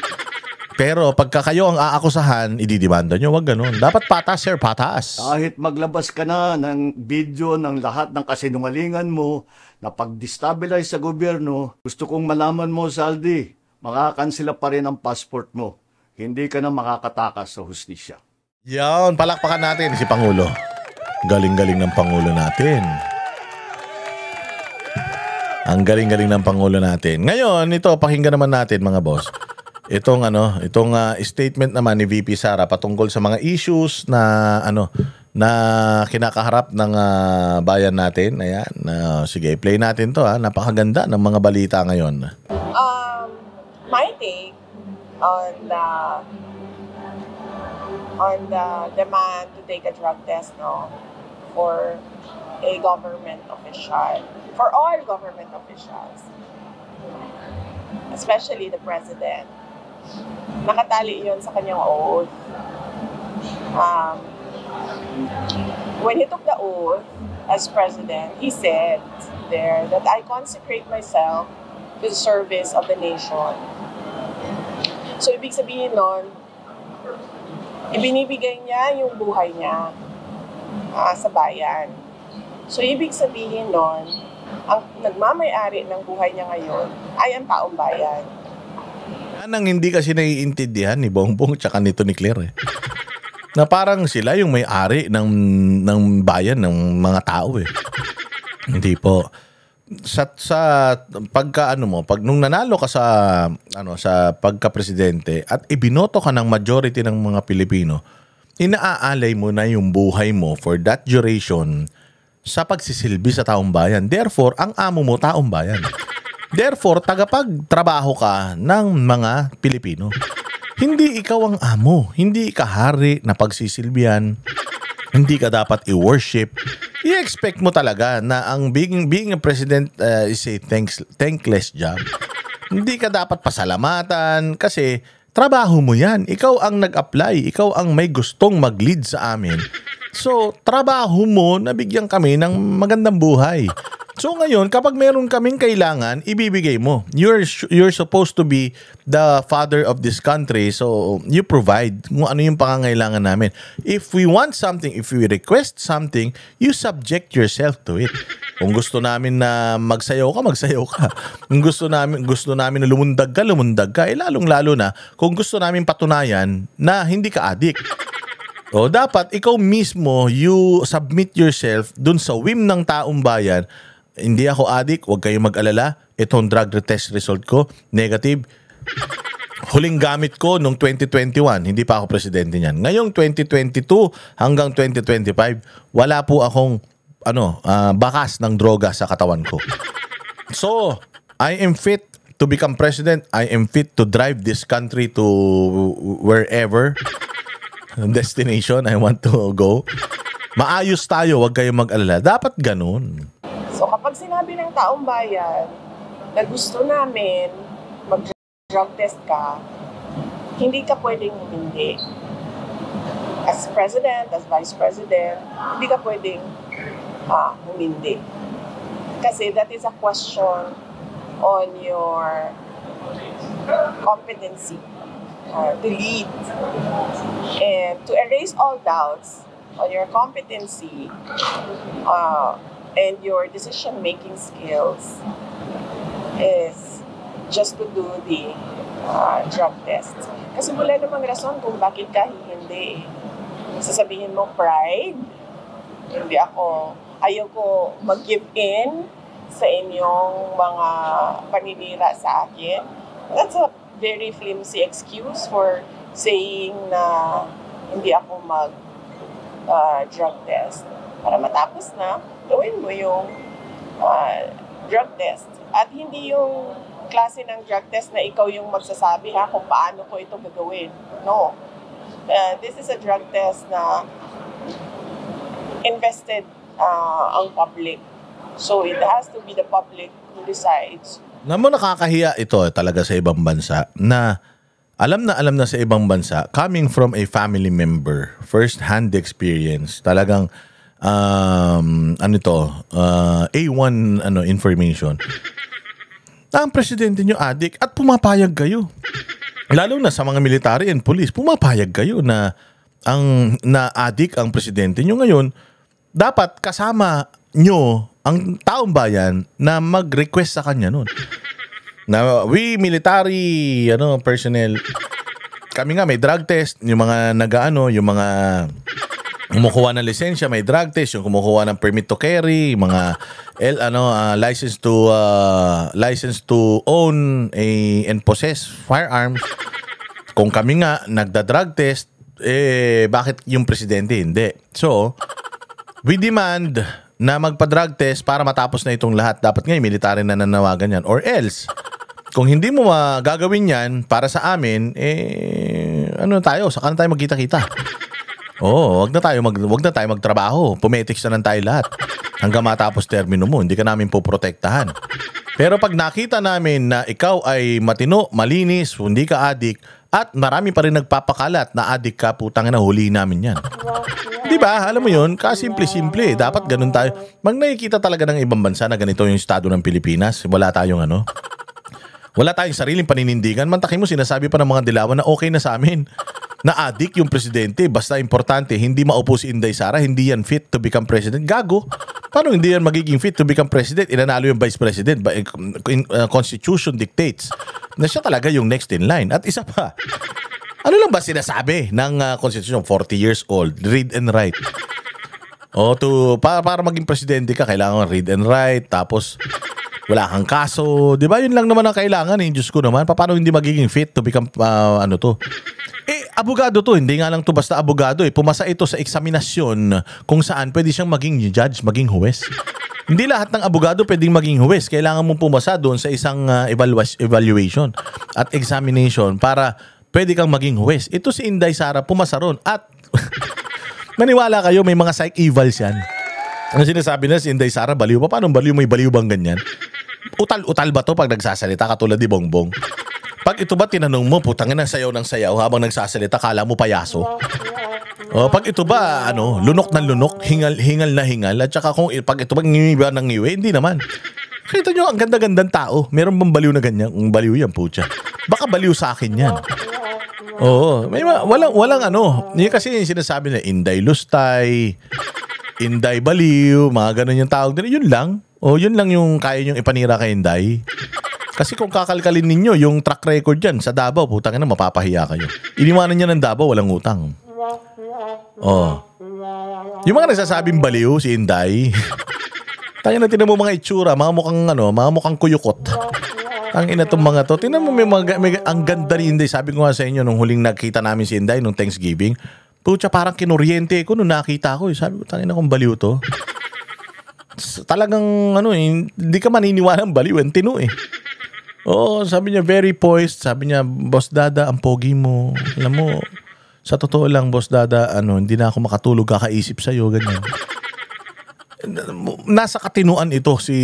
Pero pagka kayo ang aakusahan, ididimanda nyo. Wag ganun. Dapat patas, sir, patas. Kahit maglabas ka na ng video ng lahat ng kasinungalingan mo na pag-destabilize sa gobyerno, gusto kong malaman mo, Zaldi, makakansela pa rin ang passport mo. Hindi ka na makakatakas sa hustisya. Yan, palakpakan natin si Pangulo. Galing-galing ng Pangulo natin. Ang galing-galing ng Pangulo natin. Ngayon, ito, pakinggan naman natin mga boss. Itong statement naman ni VP Sara patungkol sa mga issues na na kinakaharap ng bayan natin. Ayan, sige, play natin 'to Napakaganda ng mga balita ngayon. My take on the demand to take a drug test for a government official, for all government officials, especially the president. Nakatali yun sa kanyang oath. When he took the oath as president, he said there that I consecrate myself to the service of the nation. So, ibig sabihin nun, ibinibigay niya yung buhay niya sa bayan. So, ibig sabihin nun, ang nagmamay-ari ng buhay niya ngayon ay ang taong bayan. Yan ang hindi kasi naiintindihan ni Bongbong tsaka nito ni Claire na parang sila yung may-ari ng bayan, ng mga tao Hindi po. Sa pagka pag nung nanalo ka sa pagka-presidente at ibinoto ka ng majority ng mga Pilipino, inaaalay mo na yung buhay mo for that duration sa pagsisilbi sa taong bayan. Therefore, ang amo mo taong bayan. Therefore, tagapagtrabaho ka ng mga Pilipino. Hindi ikaw ang amo, hindi ka hari na pagsisilbihan. Hindi ka dapat i-worship. I-expect mo talaga na ang being a president is a thankless job. Hindi ka dapat pasalamatan kasi trabaho mo yan. Ikaw ang nag-apply. Ikaw ang may gustong mag-lead sa amin. So, trabaho mo na bigyan kami ng magandang buhay. So ngayon, kapag meron kaming kailangan, ibibigay mo. You're supposed to be the father of this country, so you provide kung ano yung pangangailangan namin. If we want something, if we request something, you subject yourself to it. Kung gusto namin na magsayaw ka, magsayaw ka. Kung gusto namin na lumundag ka, lalong-lalo na kung gusto namin patunayan na hindi ka addict. O dapat ikaw mismo, you submit yourself dun sa whim ng taong bayan. Hindi ako addict, huwag kayong mag-alala. Itong drug test result ko, negative. Huling gamit ko nung 2021, hindi pa ako presidente niyan. Ngayong 2022 hanggang 2025, wala po akong bakas ng droga sa katawan ko. So, I am fit to become president. I am fit to drive this country to wherever destination I want to go. Maayos tayo, wag kayong mag-alala. Dapat ganun. So kapag sinabi ng taong bayan na gusto namin mag-drug test ka, hindi ka pwedeng hindi. As president, as vice president, hindi ka pwedeng humindi. Kasi that is a question on your competency to lead. And to erase all doubts on your competency and your decision-making skills is just to do the drug test. Kasi wala namang rason kung bakit ka hindi. Sasabihin mo, pride, ayaw ko mag-give in sa inyong mga paninira sa akin. That's a very flimsy excuse for saying na hindi ako mag-drug test. Para matapos na, gawin mo yung drug test. At hindi yung klase ng drug test na ikaw yung magsasabi kung paano ko ito gagawin. No. This is a drug test na invested ang public. So it has to be the public who decides. Nakakahiya ito talaga sa ibang bansa na alam na sa ibang bansa, coming from a family member, first-hand experience, talagang A1 information. Ang presidente nyo adik at pumapayag kayo. Lalo na sa mga military and police, pumapayag kayo na adik ang presidente nyo ngayon. Dapat kasama nyo ang taong bayan na mag-request sa kanya nun. Na we military personnel, kami nga may drug test, yung mga yung mga kumukuha ng lisensya may drug test, yung kumukuha ng permit to carry, mga license to own and possess firearms. Kung kami nga nagda-drug test, bakit yung presidente hindi? So, we demand na magpa-drug test para matapos na itong lahat. Dapat nga yung military na nanawagan yan. Or else, kung hindi mo gagawin yan para sa amin, saka na tayo magkita-kita. Wag na tayo magtrabaho. Pumetics na lang tayo lahat. Hanggang matapos termino mo, hindi ka namin poprotektahan. Pero pag nakita namin na ikaw ay matino, malinis, hindi ka adik, at marami pa rin nagpapakalat na adik ka, putang na huli namin yan. Di ba? Alam mo yun, kasimple-simple. Dapat ganun tayo. Nakikita talaga ng ibang bansa na ganito yung estado ng Pilipinas. Wala tayong wala tayong sariling paninindigan. Mantakin mo, sinasabi pa ng mga dilawan na okay na sa amin. Na adik yung presidente. Basta importante, hindi maupo si Inday Sara, hindi yan fit to become president. Gago. Paano hindi yan magiging fit to become president? Inanalo yung vice president. Constitution dictates na siya talaga yung next in line. At isa pa, ano lang ba sinasabi ng Constitution? 40 years old, read and write. Para maging presidente ka, kailangan read and write, tapos wala kang kaso. Di ba? Yun lang naman ang kailangan. Diyos ko naman. Paano hindi magiging fit to become abogado to. Hindi nga lang to basta abogado. Pumasa ito sa eksaminasyon kung saan pwede siyang maging judge, maging huwes. Hindi lahat ng abogado pwedeng maging huwes. Kailangan mong pumasa doon sa isang evaluation at examination para pwede kang maging huwes. Ito si Inday Sara, pumasa ron. At maniwala kayo, may mga psych evals yan. Ano sinasabi na si Inday Sara, baliw pa? Paano baliw? May baliw bang ganyan? Utal ba to pag nagsasalita katulad ni Bongbong? Pag ito ba tinanong mo, putangin ng sayaw ng sayaw habang nagsasalita, kala mo payaso? Pag ito ba, lunok na lunok, hingal na hingal, at saka pag ito ba ngiwi ba ng ngiwi, hindi naman. Kita nyo, ang ganda-gandang tao. Meron bang baliw na ganyan? Baliw yan, putya. Baka baliw sa akin yan. Walang Yung kasi yung sinasabi na Inday Lustay, Inday Baliw, mga ganun yung tawag nila. Yun lang. Yun lang yung kaya nyong ipanira kay Inday. Kasi kung kakalkalin ninyo yung track record dyan sa Davao, putang na mapapahiya kayo. Iniwanan niya ng Davao, walang utang. Yung mga nagsasabing baliw, si Inday. Tayo na tinan mo mga itsura, mga mukhang kuyukot. Ang ina tong mga to. Tingnan mo ang ganda ni Inday. Sabi ko nga sa inyo nung huling nakita namin si Inday nung Thanksgiving. Pucha, parang kinuryente ko nung nakita ko. Sabi ko, tangina kong baliw to. Talagang hindi ka maniniwala ng baliw. Ang tino eh. Oo, sabi niya, very poised. Sabi niya, Boss Dada, ang pogi mo. Alam mo, sa totoo lang, Boss Dada, hindi na ako makatulog kakaisip sa'yo, ganyan. Nasa katinuan ito si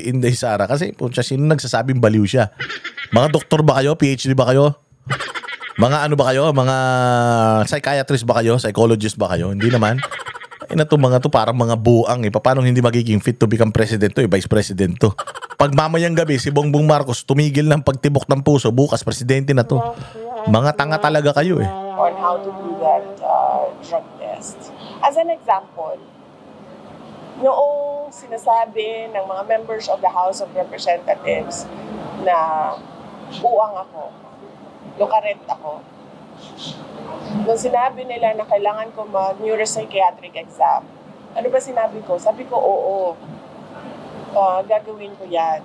Inday Sara. Kasi, pucha, sino nagsasabing baliw siya? Mga doktor ba kayo? PhD ba kayo? Mga ano ba kayo? Mga psychiatrist ba kayo? Psychologist ba kayo? Hindi naman. Mga to parang mga buang eh. Paano hindi magiging fit to become president to vice president to? Pag mamayang gabi si Bongbong Marcos tumigil ng pagtibok ng puso, bukas presidente na to. Mga tanga talaga kayo eh. On how to do that drug test. As an example, noong sinasabi ng mga members of the House of Representatives na buang ako, lukaret ako, nung sinabi nila na kailangan ko mag-neuropsychiatric exam, ano ba sinabi ko? Sabi ko, oo, gagawin ko yan.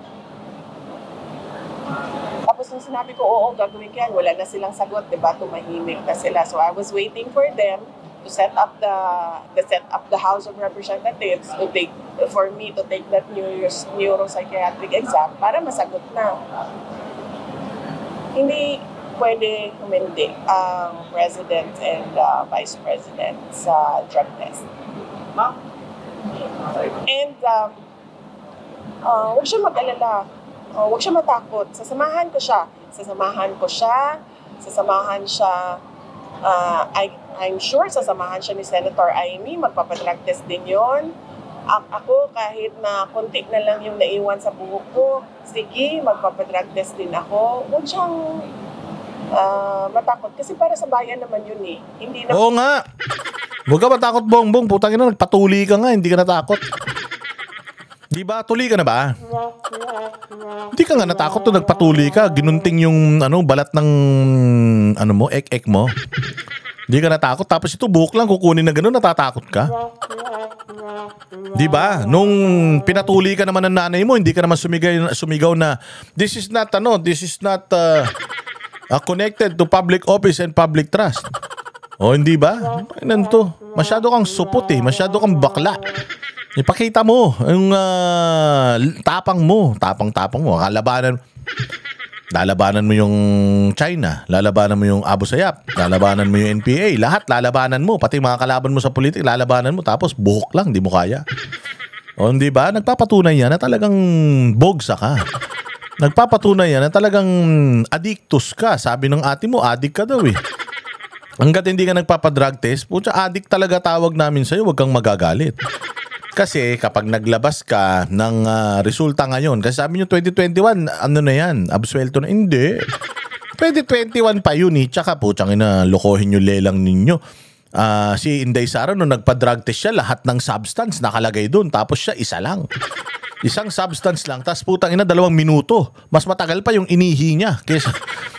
Tapos nung sinabi ko, oo, gagawin ko yan, wala na silang sagot, diba? Tumahimik na sila. So I was waiting for them to set up the House of Representatives for me to take that neuropsychiatric exam para masagot na. Hindi pwede humindi ang President and Vice President sa drug test. And huwag siya mag-alala. Huwag siya matakot. Sasamahan siya. I'm sure sasamahan siya ni Senator Amy. Magpapadrug test din yon. Ako, kahit na konti na lang yung naiwan sa buhok ko, sige, magpapadrug test din ako. Huwag siyang matakot. Kasi para sa bayan naman yun eh. Hindi na... Oo nga. Huwag ka matakot, Bongbong. Putang ina, nagpatuli ka nga. Hindi ka natakot. Di ba? Tuli ka na ba? Hindi ka nga natakot to. Nagpatuli ka. Ginunting yung balat ng ek-ek mo. Hindi ka natakot. Tapos ito, buhok lang. Kukunin na gano'n. Natatakot ka. Di ba? Nung pinatuli ka naman ng nanay mo, hindi ka naman sumigaw na this is not connected to public office and public trust. O hindi ba? Nanto. Masyado kang supot eh. Masyado kang bakla. Ipakita mo yung tapang mo. Tapang-tapang mo. Lalabanan mo yung China. Lalabanan mo yung Abu Sayyaf. Lalabanan mo yung NPA. Lahat lalabanan mo. Pati mga kalaban mo sa politik, lalabanan mo. Tapos buhok lang. Di mo kaya. O hindi ba? Nagpapatunay yan na talagang bogsa ka. Nagpapatunay yan na talagang addictus ka. Sabi ng ate mo, addict ka daw eh. Hanggat hindi ka nagpapadrug test, pucha, addict talaga tawag namin sa'yo, huwag kang magagalit. Kasi kapag naglabas ka ng resulta ngayon, kasi sabi nyo 2021, ano na yan, absuelto na, hindi. 2021 pa yun eh, tsaka puchang lokohin yung lelang ninyo. Si Inday Sara, nung nagpa-drug test siya, lahat ng substance nakalagay doon, tapos siya isa lang. Isang substance lang, tapos putang 2 minuto. Mas matagal pa yung inihi niya.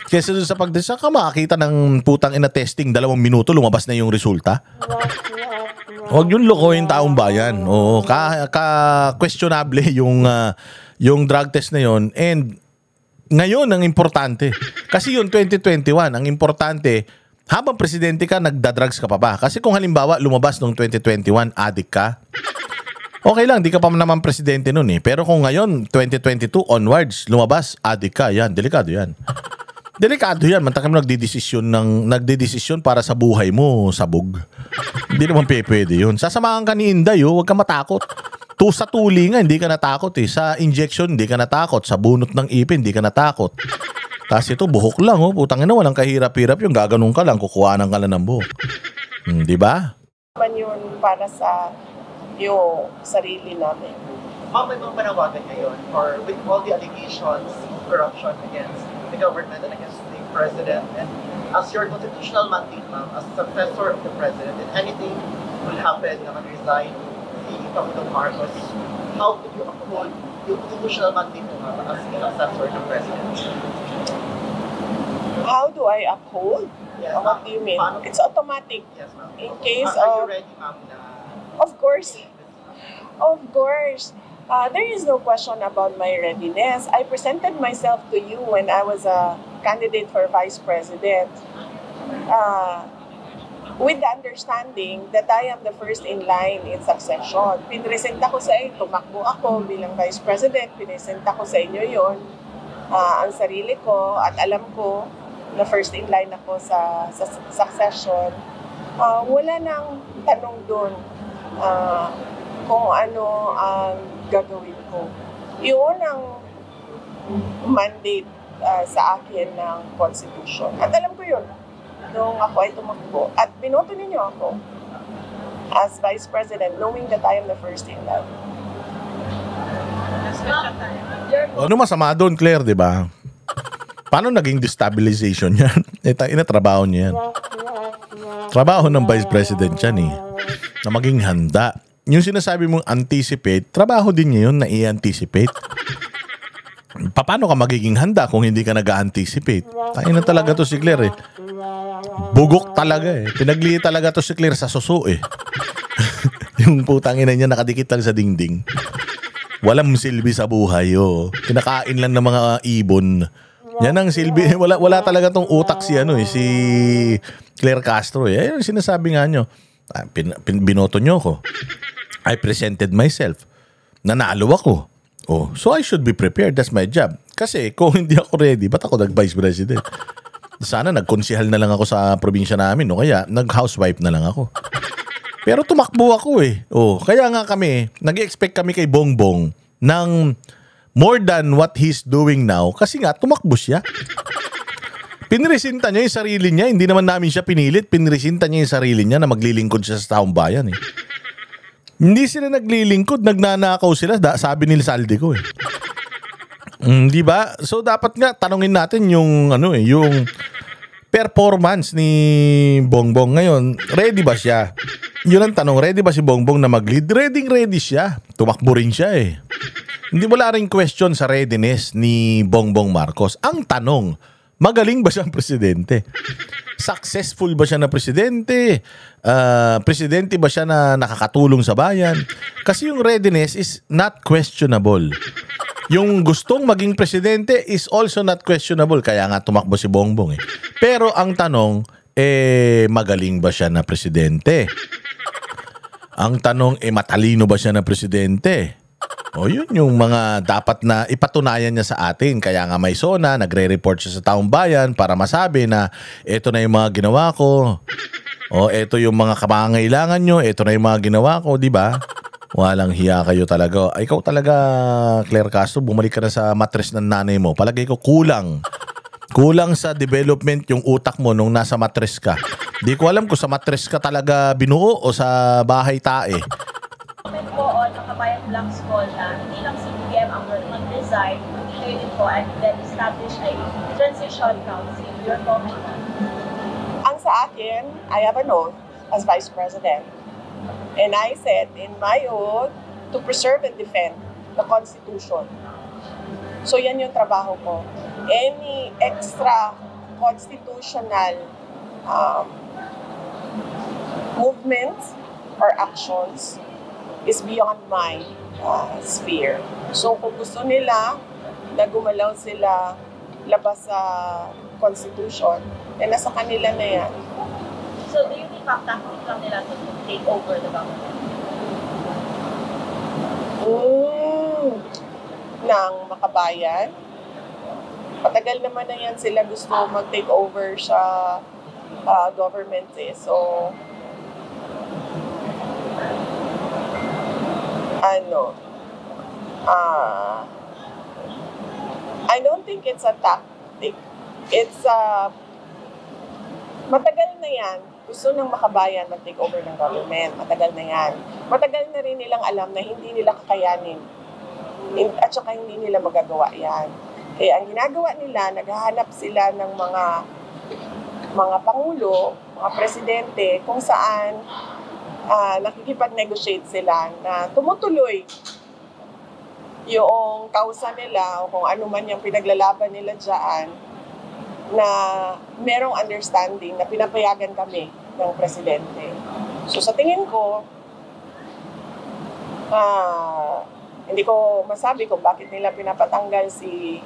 Kesa doon sa pag-test, ka makakita ng putang testing, 2 minuto, lumabas na yung resulta. Huwag yung lokohin taong bayan. Oo, questionable yung drug test na yon. And ngayon, ang importante. Kasi yung 2021, ang importante, habang presidente ka, nagda-drugs ka pa ba? Kasi kung halimbawa, lumabas nung 2021, addict ka, okay lang, di ka pa naman presidente nun eh. Pero kung ngayon, 2022 onwards, lumabas, addict ka, yan, delikado yan. Delikado yan, mantakin mo nagdedesisyon para sa buhay mo, sabog. Hindi naman pwede yun. Sasamahan ka ni Inday, huwag ka matakot. Sa tuli nga, hindi ka natakot eh. Sa injection, hindi ka natakot. Sa bunot ng ipin, hindi ka natakot. Tapos ito, buhok lang, putang ina, walang kahirap-hirap yung gaganong ka lang, kukuhanan ka lang ng buhok. Di ba? Man yun para sa yung sarili namin. Ma'am, may mga panawagan ngayon or with all the allegations of corruption against the government and against the president, and as your constitutional mandate, ma'am, as successor of the president, if anything will happen na mag-resign si Pangulong Marcos, how could you uphold yung constitutional mandate mo, ma'am, as the successor of the president? How do I uphold? Yes, What do you mean? It's automatic. Yes, ma'am. In case Are of... you ready, ma'am, na... Of course. There is no question about my readiness. I presented myself to you when I was a candidate for Vice President with the understanding that I am the first in line in succession. Pinresenta ko sa inyo, tumakbo ako bilang Vice President, pinresenta ko sa inyo yon ang sarili ko at alam ko na first in line ako sa succession. Wala nang tanong doon kung ano ang gagawin ko. Yun ang mandate sa akin ng Constitution. At alam ko yun nung ako ay tumakbo. At binoto ninyo ako as Vice President knowing that I am the first in line. Ano masama doon, Claire, di ba? Paano naging destabilization yan? Trabaho niya yan. Trabaho ng Vice President yan eh. Na maging handa. Yung sinasabi mong anticipate, trabaho din niya yun na i-anticipate. Paano ka magiging handa kung hindi ka nag-anticipate? Tayo na talaga to si Claire eh. Bugok talaga eh. Pinagli talaga to si Claire sa suso eh. Yung putang ina niya nakadikit lang sa dingding. Walang silbi sa buhay oh. Kinakain lang ng mga ibon. Yan ang silbi. Wala talaga tong utak si si Claire Castro eh. Ayun sinasabi nga nyo. Binoto nyo ko. I presented myself. Nanalo ako. Oh, so I should be prepared. That's my job. Kasi kung hindi ako ready, ba't ako nag-Vice President? Sana nagkonsihal na lang ako sa probinsya namin. O kaya nag-housewife na lang ako. Pero tumakbo ako eh. Oh, kaya nga kami, nag-expect kami kay Bongbong ng more than what he's doing now. Kasi nga, tumakbo siya. Pinresinta niya yung sarili niya. Hindi naman namin siya pinilit. Pinresinta niya yung sarili niya na maglilingkod siya sa taong bayan eh. Hindi sila naglilingkod, nagnanakaw sila, sabi ni Saldi ko eh. Di ba? So dapat nga tanungin natin yung yung performance ni Bongbong ngayon. Ready ba siya? Yun ang tanong, ready ba si Bongbong na mag-lead? Ready siya. Tumakbo rin siya eh. Hindi wala ring question sa readiness ni Bongbong Marcos. Ang tanong, magaling ba siyang presidente? Successful ba siya na presidente? Presidente ba siya na nakakatulong sa bayan? Kasi yung readiness is not questionable. Yung gustong maging presidente is also not questionable. Kaya nga tumakbo si Bongbong eh. Pero ang tanong, magaling ba siya na presidente? Ang tanong, matalino ba siya na presidente? O yun yung mga dapat na ipatunayan niya sa atin. Kaya nga may SONA, nagre-report siya sa taong bayan para masabi na ito na yung mga ginawa ko. O ito yung mga kamangailangan nyo, ito na yung mga ginawa ko, di ba? Walang hiya kayo talaga. Ikaw talaga, Claire Castro, bumalik ka na sa matres ng nanay mo. Palagay ko kulang. Kulang sa development yung utak mo nung nasa matres ka. Di ko alam kung sa matres ka talaga binuo o sa bahay tae. Comment po on Makabayan Vlogs po na hindi lang si BBM ang mag-resign, kayo din po and then establish a transition council. Your comment? Ang sa akin, I have an oath as Vice President. And I said in my oath to preserve and defend the Constitution. So yan yung trabaho ko. Any extra constitutional movements or actions is beyond my sphere. So kung gusto nila na gumalaw sila labas sa Constitution, nasa kanila na yan. So do you think tactic lang nila to take over the government? Ng Makabayan? Patagal naman na yan sila gusto mag-take over sa government eh. So, I don't think it's a tactic. It's matagal na yan. Gusto ng Makabayan mag-take over ng government. Matagal na yan. Matagal na rin nilang alam na hindi nila kakayanin. At saka hindi nila magagawa yan. Kaya ang ginagawa nila, naghahanap sila ng mga pangulo, mga presidente, kung saan nakikipag-negotiate sila na tumutuloy yung kausa nila o kung ano man yung pinaglalaban nila dyan na merong understanding na pinapayagan kami ng presidente. So sa tingin ko, Hindi ko masabi kung bakit nila pinapatanggal si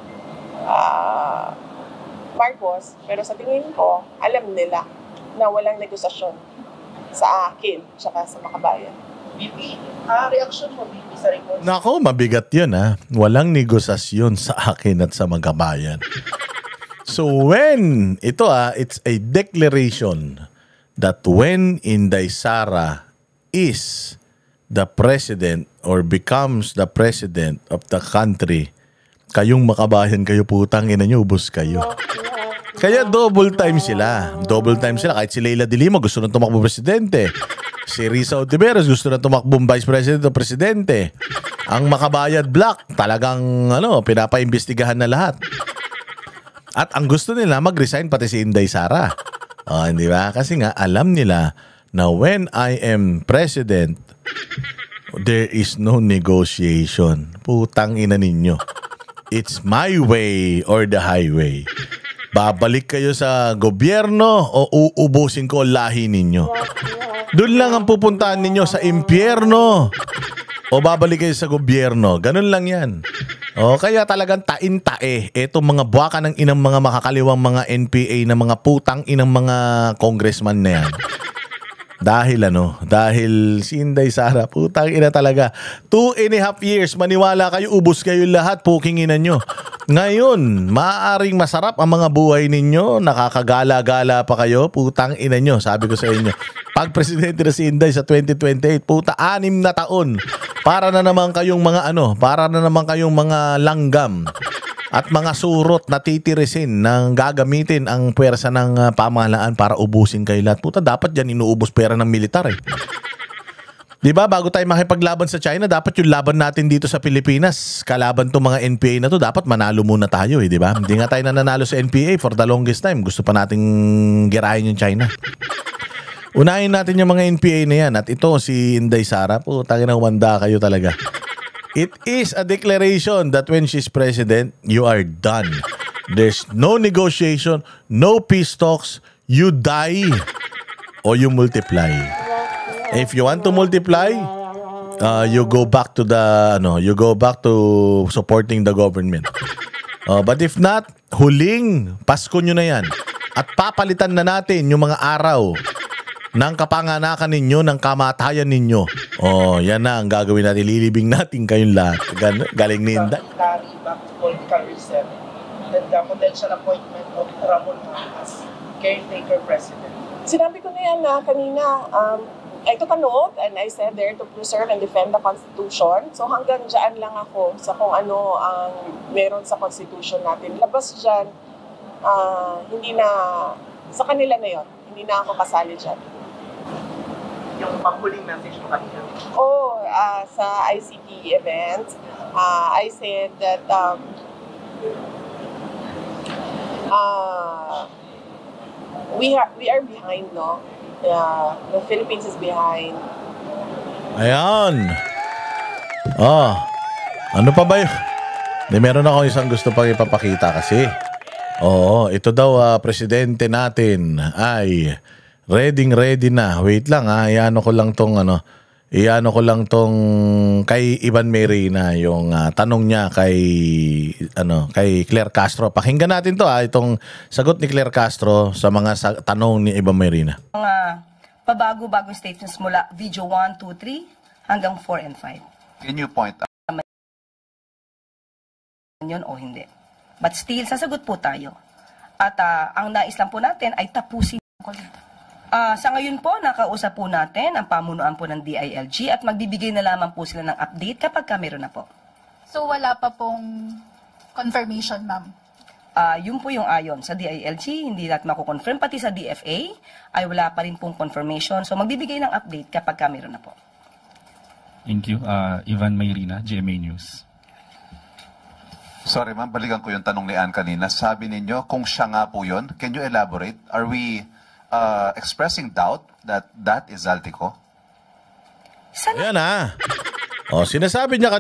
Marcos, pero sa tingin ko, alam nila na walang negosasyon sa akin tsaka sa Makabayan. BP, reaction mo, BP, sa report? Nako, mabigat yun Walang negosasyon sa akin at sa Makabayan. So when, it's a declaration that when Inday Sara is the president or becomes the president of the country, kayong Makabayan kayo, putang ina nyo, ubos kayo. Kaya double time sila. Double time sila. Kahit si Leila de Lima gusto na tumakbo presidente. Si Risa Ontiveros gusto na tumakbo vice president o presidente. Ang Makabayan Black talagang pinapaimbestigahan na lahat. At ang gusto nila mag-resign pati si Inday Sara. Hindi ba? Kasi nga alam nila na when I am president, there is no negotiation. Putang ina ninyo. It's my way or the highway. Babalik kayo sa gobyerno o uubusin ko lahi ninyo. Doon lang ang pupuntahan ninyo sa impyerno o babalik kayo sa gobyerno. Ganun lang yan. Kaya talagang tain-tae itong mga buwaka ng inang mga makakaliwang mga NPA na mga putang inang mga congressman na yan. Dahil si Inday Sara, putang ina talaga. 2.5 years, maniwala kayo, ubos kayo lahat, puking ina nyo. Ngayon, maaaring masarap ang mga buhay ninyo, nakakagala-gala pa kayo, putang ina nyo, sabi ko sa inyo. Pag presidente na si Inday sa 2028, puta, 6 na taon, para na naman kayong mga langgam. At mga surot na titirisin ng gagamitin ang pwersa ng pamahalaan para ubusin kayo lahat. Puta, dapat yan inuubos pera ng militar Diba, bago tayo makipaglaban sa China, dapat yung laban natin dito sa Pilipinas, kalaban to mga NPA na to, dapat manalo muna tayo diba? Hindi nga tayo nananalo sa NPA for the longest time. Gusto pa nating girahin yung China. Unahin natin yung mga NPA na yan. At ito, si Inday Sara, putang ina, wanda kayo talaga. It is a declaration that when she's president, you are done. There's no negotiation, no peace talks. You die or you multiply. If you want to multiply, you go back to supporting the government. But if not, huling Pasko nyo na yan. At papalitan na natin yung mga araw ng kapanganakan ninyo, ng kamatayan ninyo. Yan na ang gagawin natin. Lilibing natin kayong lahat. Galing ni Inday. Back to political reset and the potential appointment of Ramon as caretaker president. Sinabi ko na yan kanina. I took a note and I said there to preserve and defend the Constitution. So hanggang dyan lang ako sa kung ano ang meron sa Constitution natin. Labas dyan, hindi na, sa kanila na yon. Hindi na ako kasali dyan. Yung panghuling message mo kanina? Sa ICT event, I said that we are behind, no? The Philippines is behind. Ayan. Ano pa ba yun? Meron ako isang gusto pang ipapakita kasi. Ito daw presidente natin ay ready na. Wait lang iano ko lang tong kay Ivan Marina yung tanong niya kay Claire Castro. Pakinggan natin to itong sagot ni Claire Castro sa mga tanong ni Ivan Marina. Mga pabago-bagong statements mula video 1, 2, 3 hanggang 4 and 5. Can you point out? Yun o hindi. But still, sasagot po tayo. At ang nais lang po natin ay tapusin. Sa ngayon po, nakausap po natin ang pamunuan po ng DILG at magbibigay na lamang po sila ng update kapag meron na po. So wala pa pong confirmation, ma'am? Yun po yung ayon sa DILG, hindi natin mako-confirm. Pati sa DFA ay wala pa rin pong confirmation. So magbibigay ng update kapag meron na po. Thank you. Ivan Mayrina, GMA News. Sorry ma'am, balikan ko yung tanong ni Ann kanina. Sabi ninyo, kung siya nga po yun, can you elaborate? Are we expressing doubt that is Zaldico? Yan sinasabi niya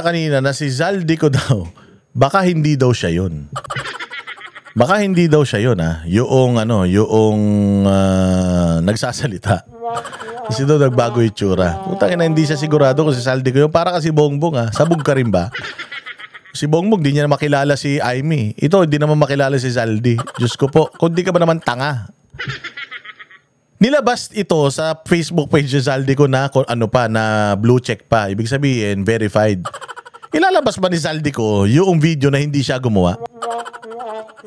kanina na si Zaldico daw, baka hindi daw siya yun. Yung nagsasalita. Kasi doon nagbago yung itsura. Putang ina, hindi siya sigurado kung si Saldi ko yun. Para kasi Bongbong ha. Sabog ka rin ba? Si Bongbong, di niya na makilala si Aimee. Ito, hindi naman makilala si Saldi. Diyos ko po, kung di ka ba naman tanga. Nilabas ito sa Facebook page ni Saldi ko na ano pa, na blue check pa. Ibig sabihin, verified. Ilalabas ba ni Saldi ko yung video na hindi siya gumawa?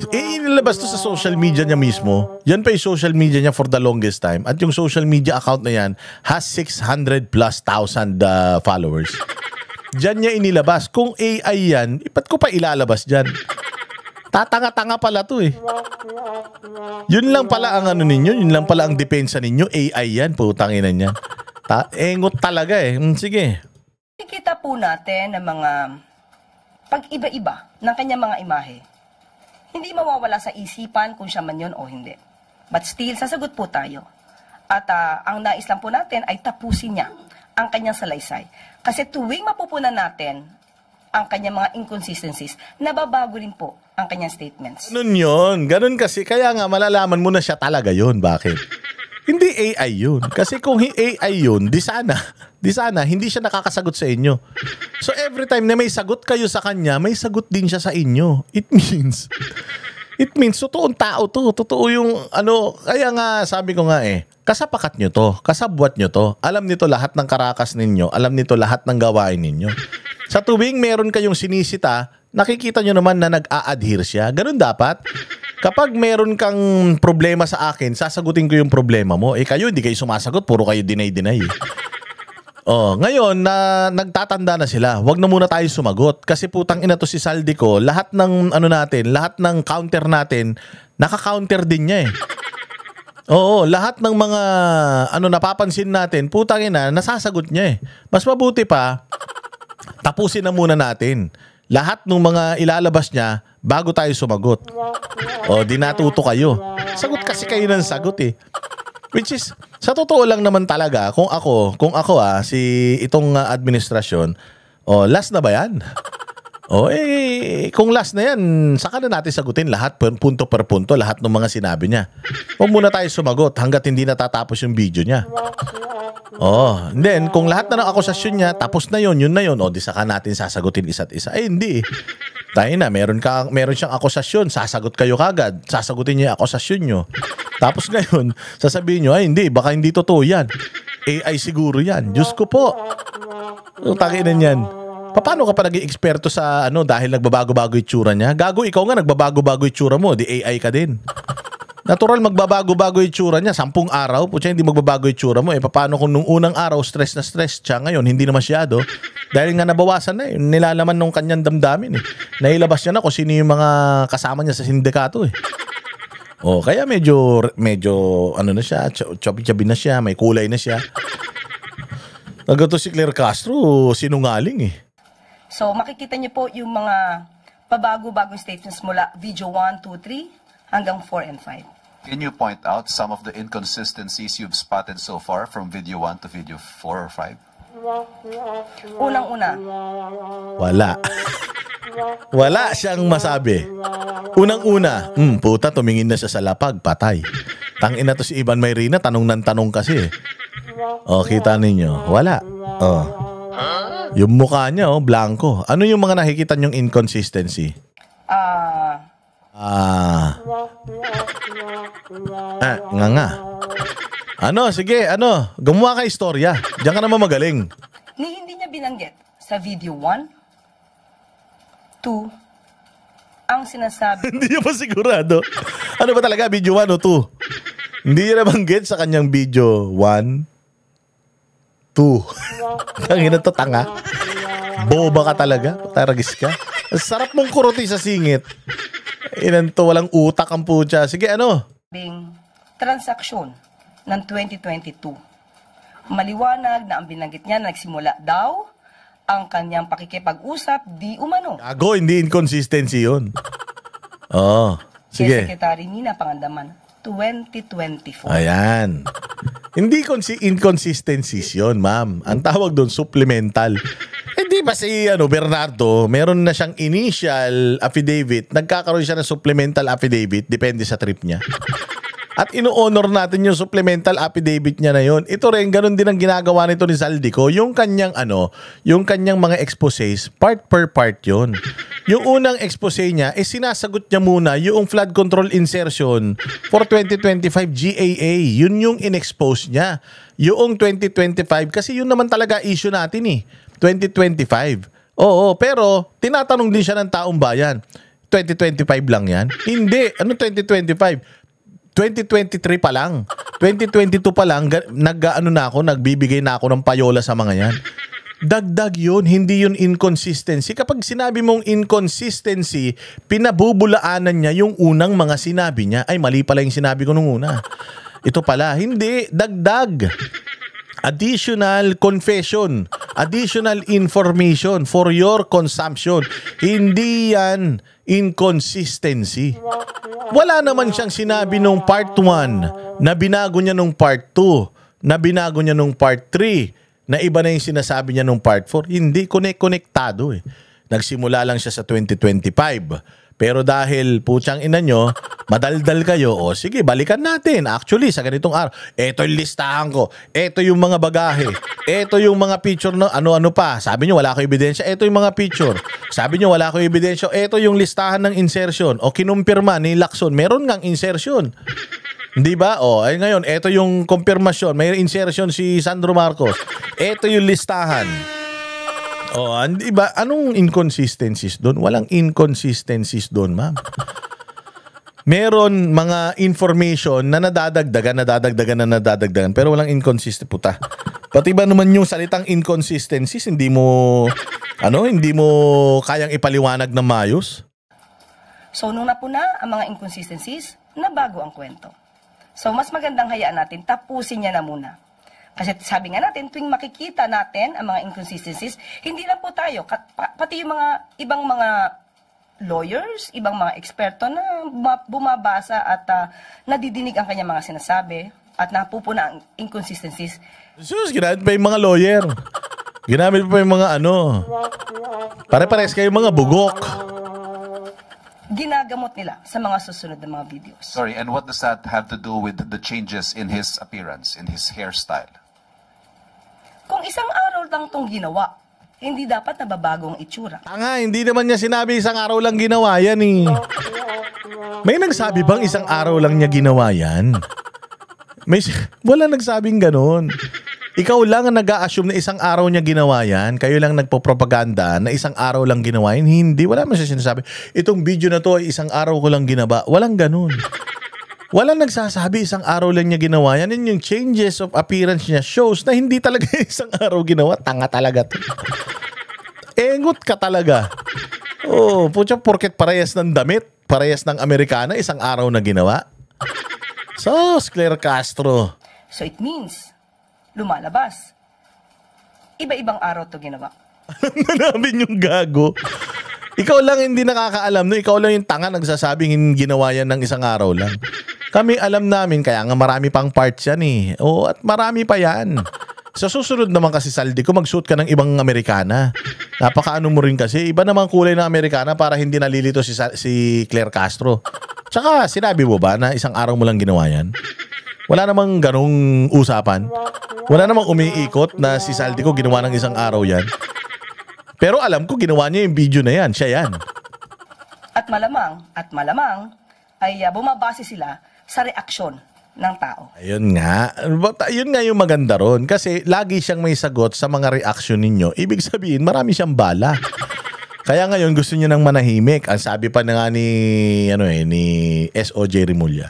Inilabas to sa social media niya mismo. Yan pa yung social media niya for the longest time. At yung social media account na yan has 600 plus thousand followers. Diyan niya inilabas. Kung AI yan, ipat ko pa ilalabas dyan. Tatanga-tanga pala to eh. Yun lang pala ang ano ninyo, yun lang pala ang depensa ninyo. AI yan, putanginan yan. Engot talaga eh. Sige. Nakikita po natin ng mga pag-iba-iba ng kanyang mga imahe. Hindi mawawala sa isipan kung siya man yun o hindi. But still, sasagot po tayo. At ang nais lang po natin ay tapusin niya ang kanyang salaysay. Kasi tuwing mapupunan natin ang kanyang mga inconsistencies, nababago rin po ang kanyang statements. Ganun yun. Ganun kasi. Kaya nga malalaman mo na siya talaga yun. Bakit? Hindi AI yun. Kasi kung AI yun, di sana hindi siya nakakasagot sa inyo. So every time na may sagot kayo sa kanya, may sagot din siya sa inyo. It means totoong tao to. Totoo yung ano, kaya nga sabi ko nga kasapakat nyo to, kasabwat nyo to. Alam nito lahat ng karakas ninyo, alam nito lahat ng gawain ninyo. Sa tuwing meron kayong sinisita, nakikita nyo naman na nag-a-adhere siya. Ganun dapat. Kapag meron kang problema sa akin, sasagutin ko yung problema mo. Kayo, hindi kayo sumasagot. Puro kayo deny-deny. Ngayon, nagtatanda na sila. Huwag na muna tayo sumagot. Kasi putang ina to si Saldi ko, lahat ng ano natin, lahat ng counter natin, naka-counter din niya eh. Oo, lahat ng mga napapansin natin, putang ina, nasasagot niya eh. Mas mabuti pa, tapusin na muna natin. Lahat ng mga ilalabas niya bago tayo sumagot. Di natuto kayo. Sagot kasi kayo ng sagot eh. Which is, sa totoo lang naman talaga, kung ako si itong administrasyon, last na ba yan? Kung last na yan, saka na natin sagutin lahat, punto per punto, lahat ng mga sinabi niya. Huwag muna tayo sumagot hanggat hindi natatapos yung video niya. Then, kung lahat na ng akusasyon niya, tapos na yun na yun, di saka natin sasagutin isa't isa. Hindi. Tayo na, meron siyang akusasyon, sasagot kayo kagad, sasagutin niya yung akusasyon nyo. Tapos ngayon, sasabihin nyo, hindi, baka hindi totoo yan. AI siguro yan. Diyos ko po. Takinan yan. Paano ka pa naging eksperto sa dahil nagbabago-bago yung tsura niya? Gago, ikaw nga nagbabago-bago yung tsura mo, di AI ka din. Natural magbabago-bago yung tsura niya. 10 araw, putya, hindi magbabago yung tsura mo. Paano kung nung unang araw, stress na stress siya, ngayon, hindi na masyado. Dahil nga nabawasan na nilalaman nung kanyang damdamin Nailabas niya na kung sino yung mga kasama niya sa sindikato kaya medyo na siya, chubby-chubby na siya, may kulay na siya. Nagato si Claire Castro, sinungaling So makikita niyo po yung mga pabago-bagong statements mula video 1, 2, 3 hanggang 4 and 5. Can you point out some of the inconsistencies you've spotted so far from video 1 to video 4 or 5? Unang-una. Wala siyang masabi. Unang-una, puta, tumingin na siya sa lapag, patay. Tangina to si Ivan Mayrina, tanong ng tanong kasi kita ninyo, wala. Yung mukha niya, blanco. Ano yung mga nakikita niyong inconsistency? Nga. Sige, gumawa ka istorya. Diyan ka naman magaling. Hindi niya binanggit sa video 1, 2, ang sinasabi. Hindi niya pa sigurado. Ano ba talaga, video 1 o 2? Hindi niya nabanggit sa kanyang video 1, 2. Tangina to, tanga. Boba ka talaga. Taragis ka. Sarap mong kuruti sa singit. To, walang utak ang putya. Sige, transaksyon ng 2022. Maliwanag na ang binanggit niya na nagsimula daw ang kanyang pakikipag-usap di umano. Gago, hindi inconsistency yun. Sige. Kay Secretary Nina Pangandaman, 2024. Ayan. Hindi inconsistencies yun, ma'am. Ang tawag doon, supplemental. Hindi ba si Bernardo, meron na siyang initial affidavit, nagkakaroon siya ng supplemental affidavit, depende sa trip niya. At ino-honor natin yung supplemental affidavit niya na yun. Ito rin, ganun din ang ginagawa nito ni Zaldico. Yung kanyang yung kanyang mga exposés, part per part yun. Yung unang expose niya, sinasagot niya muna yung flood control insertion for 2025 GAA. Yun yung in-expose niya. Yung 2025, kasi yun naman talaga issue natin 2025. Oo, pero tinatanong din siya ng taong bayan. 2025 lang yan? Hindi. Ano 2025? 2023 pa lang. 2022 pa lang, nagbibigay na ako ng payola sa mga yan. Dagdag yun, hindi yun inconsistency. Kapag sinabi mong inconsistency, pinabubulaanan niya yung unang mga sinabi niya. Ay, mali pala yung sinabi ko nung una. Ito pala, hindi. Dagdag. Additional confession. Additional information for your consumption. Hindi yan inconsistency. Wala naman siyang sinabi nung part 1 na binago niya nung part 2, na binago niya nung part 3, na iba na yung sinasabi niya nung part 4. Hindi konektado Nagsimula lang siya sa 2025. Pero dahil putyang ina nyo, madaldal kayo, sige, balikan natin. Actually, sa ganitong araw, eto yung listahan ko. Eto yung mga bagahe. Eto yung mga picture na ano-ano pa. Sabi nyo, wala ko ebidensya. Eto yung mga picture. Sabi nyo, wala ko ebidensya. Eto yung listahan ng insertion. O kinumpirma ni Lacson, meron ngang insertion. Di ba? Ay ngayon, eto yung konfirmasyon. May insertion si Sandro Marcos. Eto yung listahan. Diba? Anong inconsistencies doon? Walang inconsistencies doon, ma'am. Meron mga information na nadadagdagan, pero walang inconsistent puta. Pati ba naman yung salitang inconsistencies, hindi mo kayang ipaliwanag na mayos? So, nung napuna ang mga inconsistencies, nabago ang kwento. So, mas magandang hayaan natin, tapusin niya na muna. Kasi sabi nga natin, tuwing makikita natin ang mga inconsistencies, hindi lang po tayo, pati yung mga ibang mga lawyers, ibang mga eksperto na bumabasa at nadidinig ang kanyang mga sinasabi at napupuna ang inconsistencies. Sus, ginamit pa yung mga lawyer. Ginamit pa yung mga pare-pares kayo mga bugok. Ginagamot nila sa mga susunod na mga videos. Sorry, and what does that have to do with the changes in his appearance, in his hairstyle? Kung isang araw lang itong ginawa, hindi dapat nababago ang itsura. Hindi naman niya sinabi isang araw lang ginawa yan May nagsabi bang isang araw lang niya ginawa yan? Wala nagsabing ganun. Ikaw lang ang nag-a-assume na isang araw niya ginawa yan. Kayo lang nagpo-propaganda na isang araw lang ginawa yan. Hindi, wala man siya sinasabi. Itong video na to ay isang araw ko lang ginaba. Walang ganun. Walang nagsasabi isang araw lang niya ginawa yan. And yung changes of appearance niya shows na hindi talaga isang araw ginawa. Tanga talaga to. Engot ka talaga. Putya, porket parehas ng damit, parehas ng Amerikana, isang araw na ginawa. Claire Castro. So it means, lumalabas. Iba-ibang araw to ginawa. Namin yung gago. Ikaw lang hindi nakakaalam, no? Ikaw lang yung tanga nagsasabing ginawa yan ng isang araw lang. Kami alam namin, kaya nga marami pang parts yan at marami pa yan. Sa susunod naman kasi Zaldico, mag-shoot ka ng ibang Amerikana. Napakaano mo rin kasi. Iba namang kulay ng Amerikana para hindi nalilito si Claire Castro. Tsaka sinabi mo ba na isang araw mo lang ginawa yan? Wala namang ganong usapan. Wala namang umiikot na si Zaldico ginawa ng isang araw yan. Pero alam ko ginawa niya yung video na yan. Siya yan. At malamang ay bumabase sila sa reaksyon ng tao. Ayun nga. Yun nga yung maganda ron. Kasi lagi siyang may sagot sa mga reaksyon ninyo. Ibig sabihin, marami siyang bala. Kaya ngayon gusto niya nang manahimik. Ang sabi pa na nga ni SOJ Rimulya.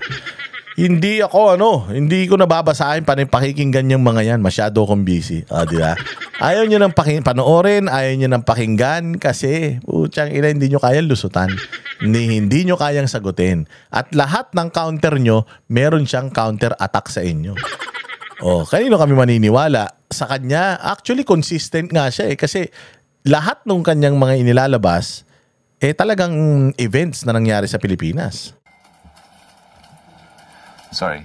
Hindi ko nababasahin pa rin pakikinggan yung mga yan. Masyado akong busy. Di ba? Ayaw nyo nang panoorin, ayaw nyo nang pakinggan kasi, putyang ina, hindi nyo kayang lusutan. Hindi nyo kayang sagutin. At lahat ng counter nyo, meron siyang counter-attack sa inyo. Kanino kami maniniwala? Sa kanya, actually consistent nga siya kasi lahat ng kanyang mga inilalabas, talagang events na nangyari sa Pilipinas. Sorry,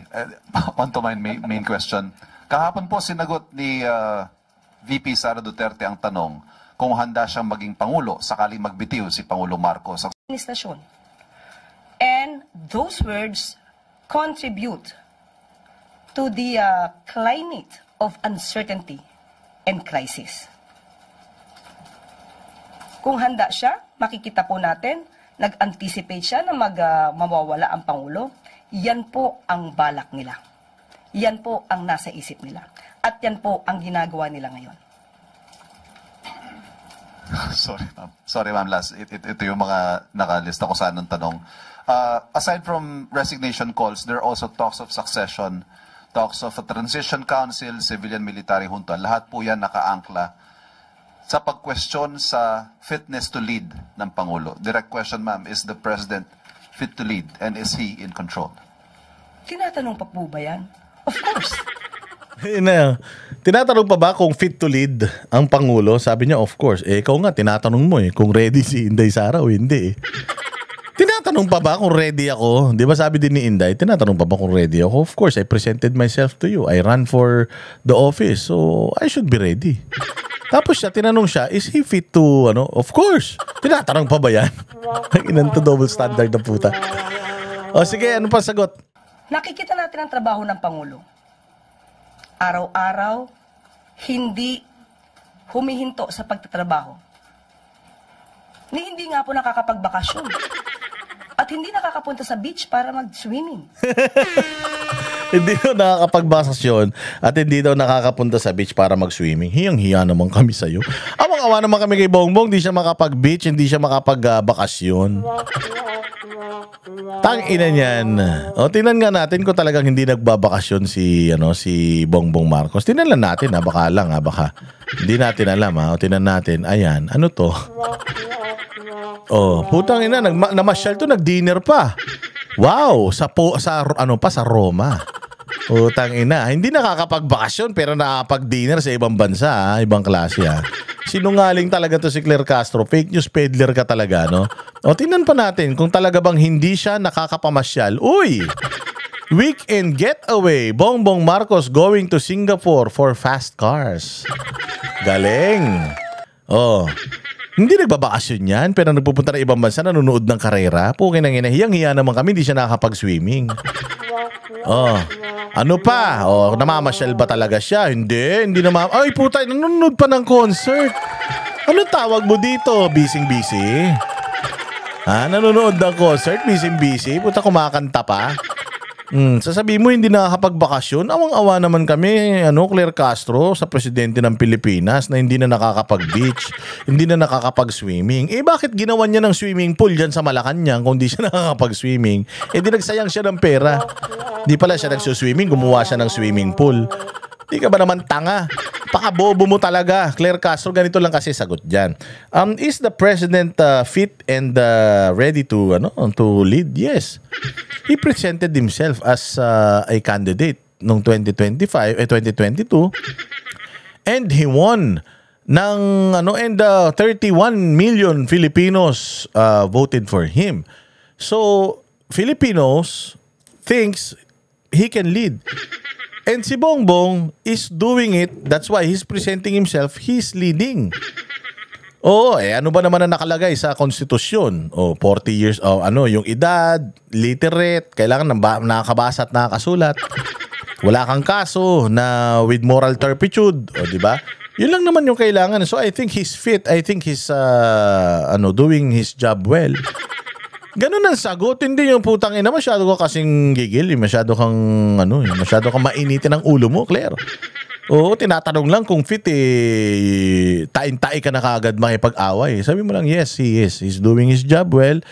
on to my main question. Kahapon po sinagot ni VP Sara Duterte ang tanong kung handa siyang maging Pangulo sakaling magbitiw si Pangulong Marcos. Administrasyon. And those words contribute to the climate of uncertainty and crisis. Kung handa siya, makikita po natin, nag-anticipate siya na mawawala ang Pangulo. Yan po ang balak nila. Yan po ang nasa isip nila. At yan po ang ginagawa nila ngayon. Sorry, ma'am. Sorry, ma'am, last. Ito yung mga nakalista ko sa anong tanong. Aside from resignation calls, there are also talks of succession, talks of a transition council, civilian military junta. Lahat po yan nakaangkla sa pag-question sa fitness to lead ng Pangulo. Direct question, ma'am, is the President fit to lead and is he in control? Tinatanong pa po ba yan? Of course. Tinatanong pa ba kung fit to lead ang Pangulo? Sabi niya, of course. Ikaw nga, tinatanong mo kung ready si Inday Sara o hindi Tinatanong pa ba kung ready ako? Di ba sabi din ni Inday, tinatanong pa ba kung ready ako? Of course, I presented myself to you. I ran for the office, so I should be ready. Tapos tinanong siya, is he fit to, Of course. Tinatanong pa ba yan? Inanto double standard na puta. O sige, ano pa sagot? Nakikita natin ang trabaho ng Pangulo. Araw-araw, hindi humihinto sa pagtatrabaho. Hindi nga po nakakapagbakasyon. At hindi nakakapunta sa beach para mag-swimming. Hindi daw nakakapagbakasyon at hindi daw nakakapunta sa beach para mag-swimming. Hiyang-hiya naman kami sa'yo. Awang-awa naman kami kay Bongbong. Hindi siya makapag-beach, hindi siya makapagbakasyon. Tang-ina niyan. O, tingnan nga natin kung talagang hindi nagbabakasyon si Bongbong Marcos. Tingnan lang natin, baka lang, baka. Hindi natin alam, O, tingnan natin. Ayan, ano to? Oh, putang ina, namasyal to, nag-dinner pa. Wow, sa Roma. Putang ina, hindi nakakapagbakasyon pero nakakapag-dinner sa ibang bansa, ibang klase Sinungaling talaga to si Claire Castro. Fake news peddler ka talaga, no? O, tingnan pa natin kung talaga bang hindi siya nakakapamasyal. Uy! Weekend getaway. Bongbong Marcos going to Singapore for fast cars. Galing. Oh. Hindi nagbabakasyon yan, pero nagpupunta na ibang bansa, nanonood ng karera. Pukin ang hinahiyang-hiya naman kami, hindi siya nakakapag-swimming. Oh, ano pa? Oh, namamasyal ba talaga siya? Hindi Ay, puta, nanonood pa ng concert. Ano tawag mo dito? Busy-busy? Nanonood ng concert? Busy-busy? Puta, kumakanta pa? Sasabihin mo hindi nakakapagbakasyon? Awang-awa naman kami, Claire Castro, sa presidente ng Pilipinas na hindi na nakakapag-beach, hindi na nakakapag-swimming. Bakit ginawan niya ng swimming pool dyan sa Malacanang kung di siya nakakapag-swimming? Di nagsayang siya ng pera. Di pala siya nagsuswimming, gumawa siya ng swimming pool. Di ka ba naman tanga? Pakabobo mo talaga. Claire Castro, ganito lang kasi sagot dyan. Is the president fit and ready to lead? Yes. He presented himself as a candidate noong 2022 and he won ng 31 million Filipinos voted for him. So Filipinos thinks he can lead. And si Bongbong is doing it. That's why he's presenting himself. He's leading. Oo, ano ba naman na nakalagay sa konstitusyon? 40 years, yung edad, literate, kailangan nakakabasa at nakakasulat. Wala kang kaso na with moral turpitude, di ba? Yun lang naman yung kailangan. So I think he's fit. I think he's doing his job well. Ganun ang sagot, hindi yung putang ina, masyado ka kasing gigil, masyado kang mainitin ang ulo mo, Claire. Oo, tinatanong lang kung fit tain-tai ka na kaagad makipag-away. Sabi mo lang, yes, he is. He's doing his job well.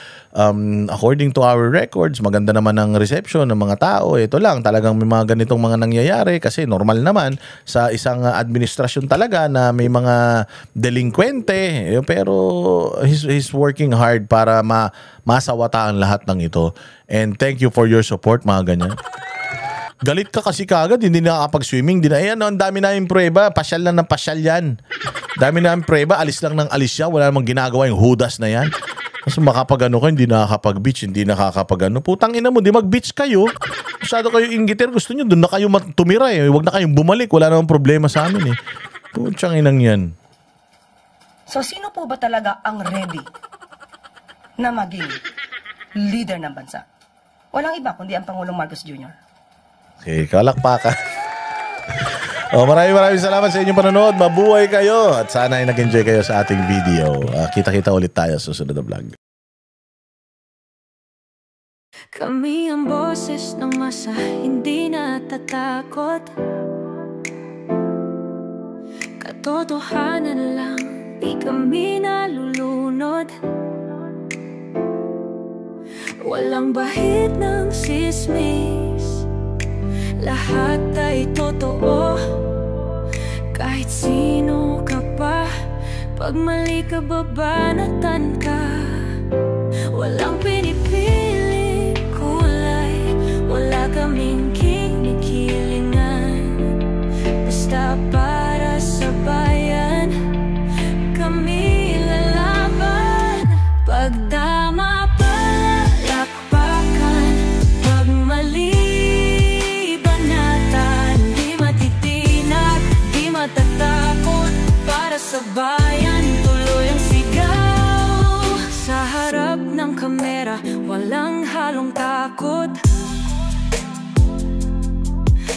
According to our records, maganda naman ang reception ng mga tao. Ito lang, talagang may mga ganitong mga nangyayari kasi normal naman sa isang administrasyon talaga na may mga delinkwente. Pero he's working hard para masawata ang lahat ng ito. And thank you for your support, mga ganyan. Galit ka kasi kagad, hindi nakakapag-swimming. Ang dami na yung prueba, pasyal lang ng pasyal yan. Dami na yung prueba, alis lang ng alis siya, wala namang ginagawa yung hudas na yan. Kasi makapag-ano ka, hindi nakakapag-beach, hindi nakakapag-ano. Putang ina mo, di mag-beach kayo. Masyado kayo ingiter, gusto nyo, doon na kayo tumira Huwag na kayong bumalik, wala namang problema sa amin Putsang inang yan. So sino po ba talaga ang ready na maging leader ng bansa? Walang iba kundi ang Pangulong Marcos Jr. Okay, kalakpakan. Maraming salamat sa inyong panonood. Mabuhay kayo at sana ay nag-enjoy kayo sa ating video. Kita-kita ulit tayo sa susunod na vlog. Kami ang boses ng masa, hindi natatakot. Katotohanan lang, di kami nalulunod. Walang bahid ng sismis, lahat ay totoo. Kahit sino ka pa, pag mali ka babanatan ka. Walang pinipiling kulay, wala kaming kinikilingan. Basta para sa bayan, kami lalaban. Pagtama palakpakan, pag mali banatan. Di matitinag, di matatakot, para sa bayan tuloy ang sigaw. Sa harap ng kamera, walang halong takot.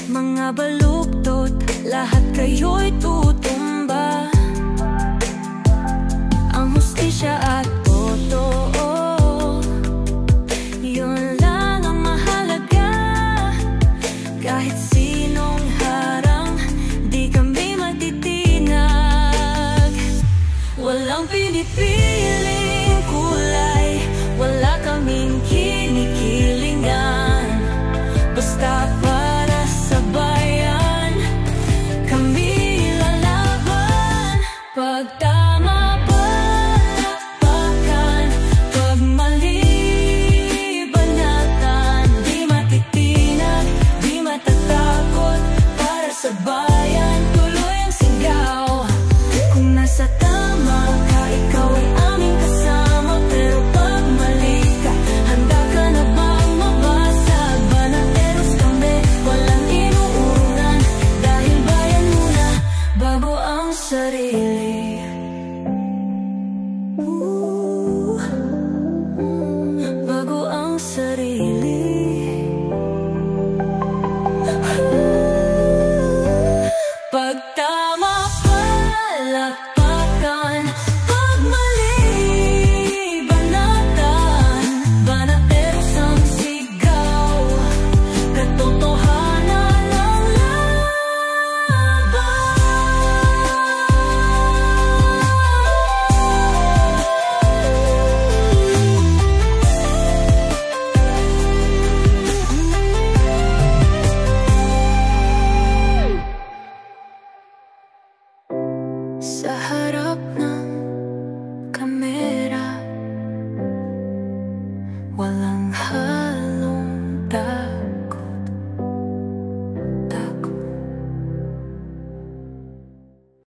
Mga baluktot, lahat kayo'y tutumba. Ang hustisya at totoo, yun lang ang mahalaga. Kahit sinong harang, di kami matitinag. Walang pinipiling kulay, wala kaming kinikilingan. Basta para sa bayan, kami lalaban. Pagtama palakpakan, pag mali banatan. Di matitinag, di matatakot, para sa bayan tuloy ang sigaw. Kung nasa tama ka, ikaw ay aming kasama. Pero pag mali ka, handa ka na bang mabasag? Banateros kami, walang inuunan. Dahil bayan muna, bago ang sarili. Bago ang sarili. Pagtama palakpakan, pag mali banatan. Banateros ang sigaw, katotohanan ang laban. Sa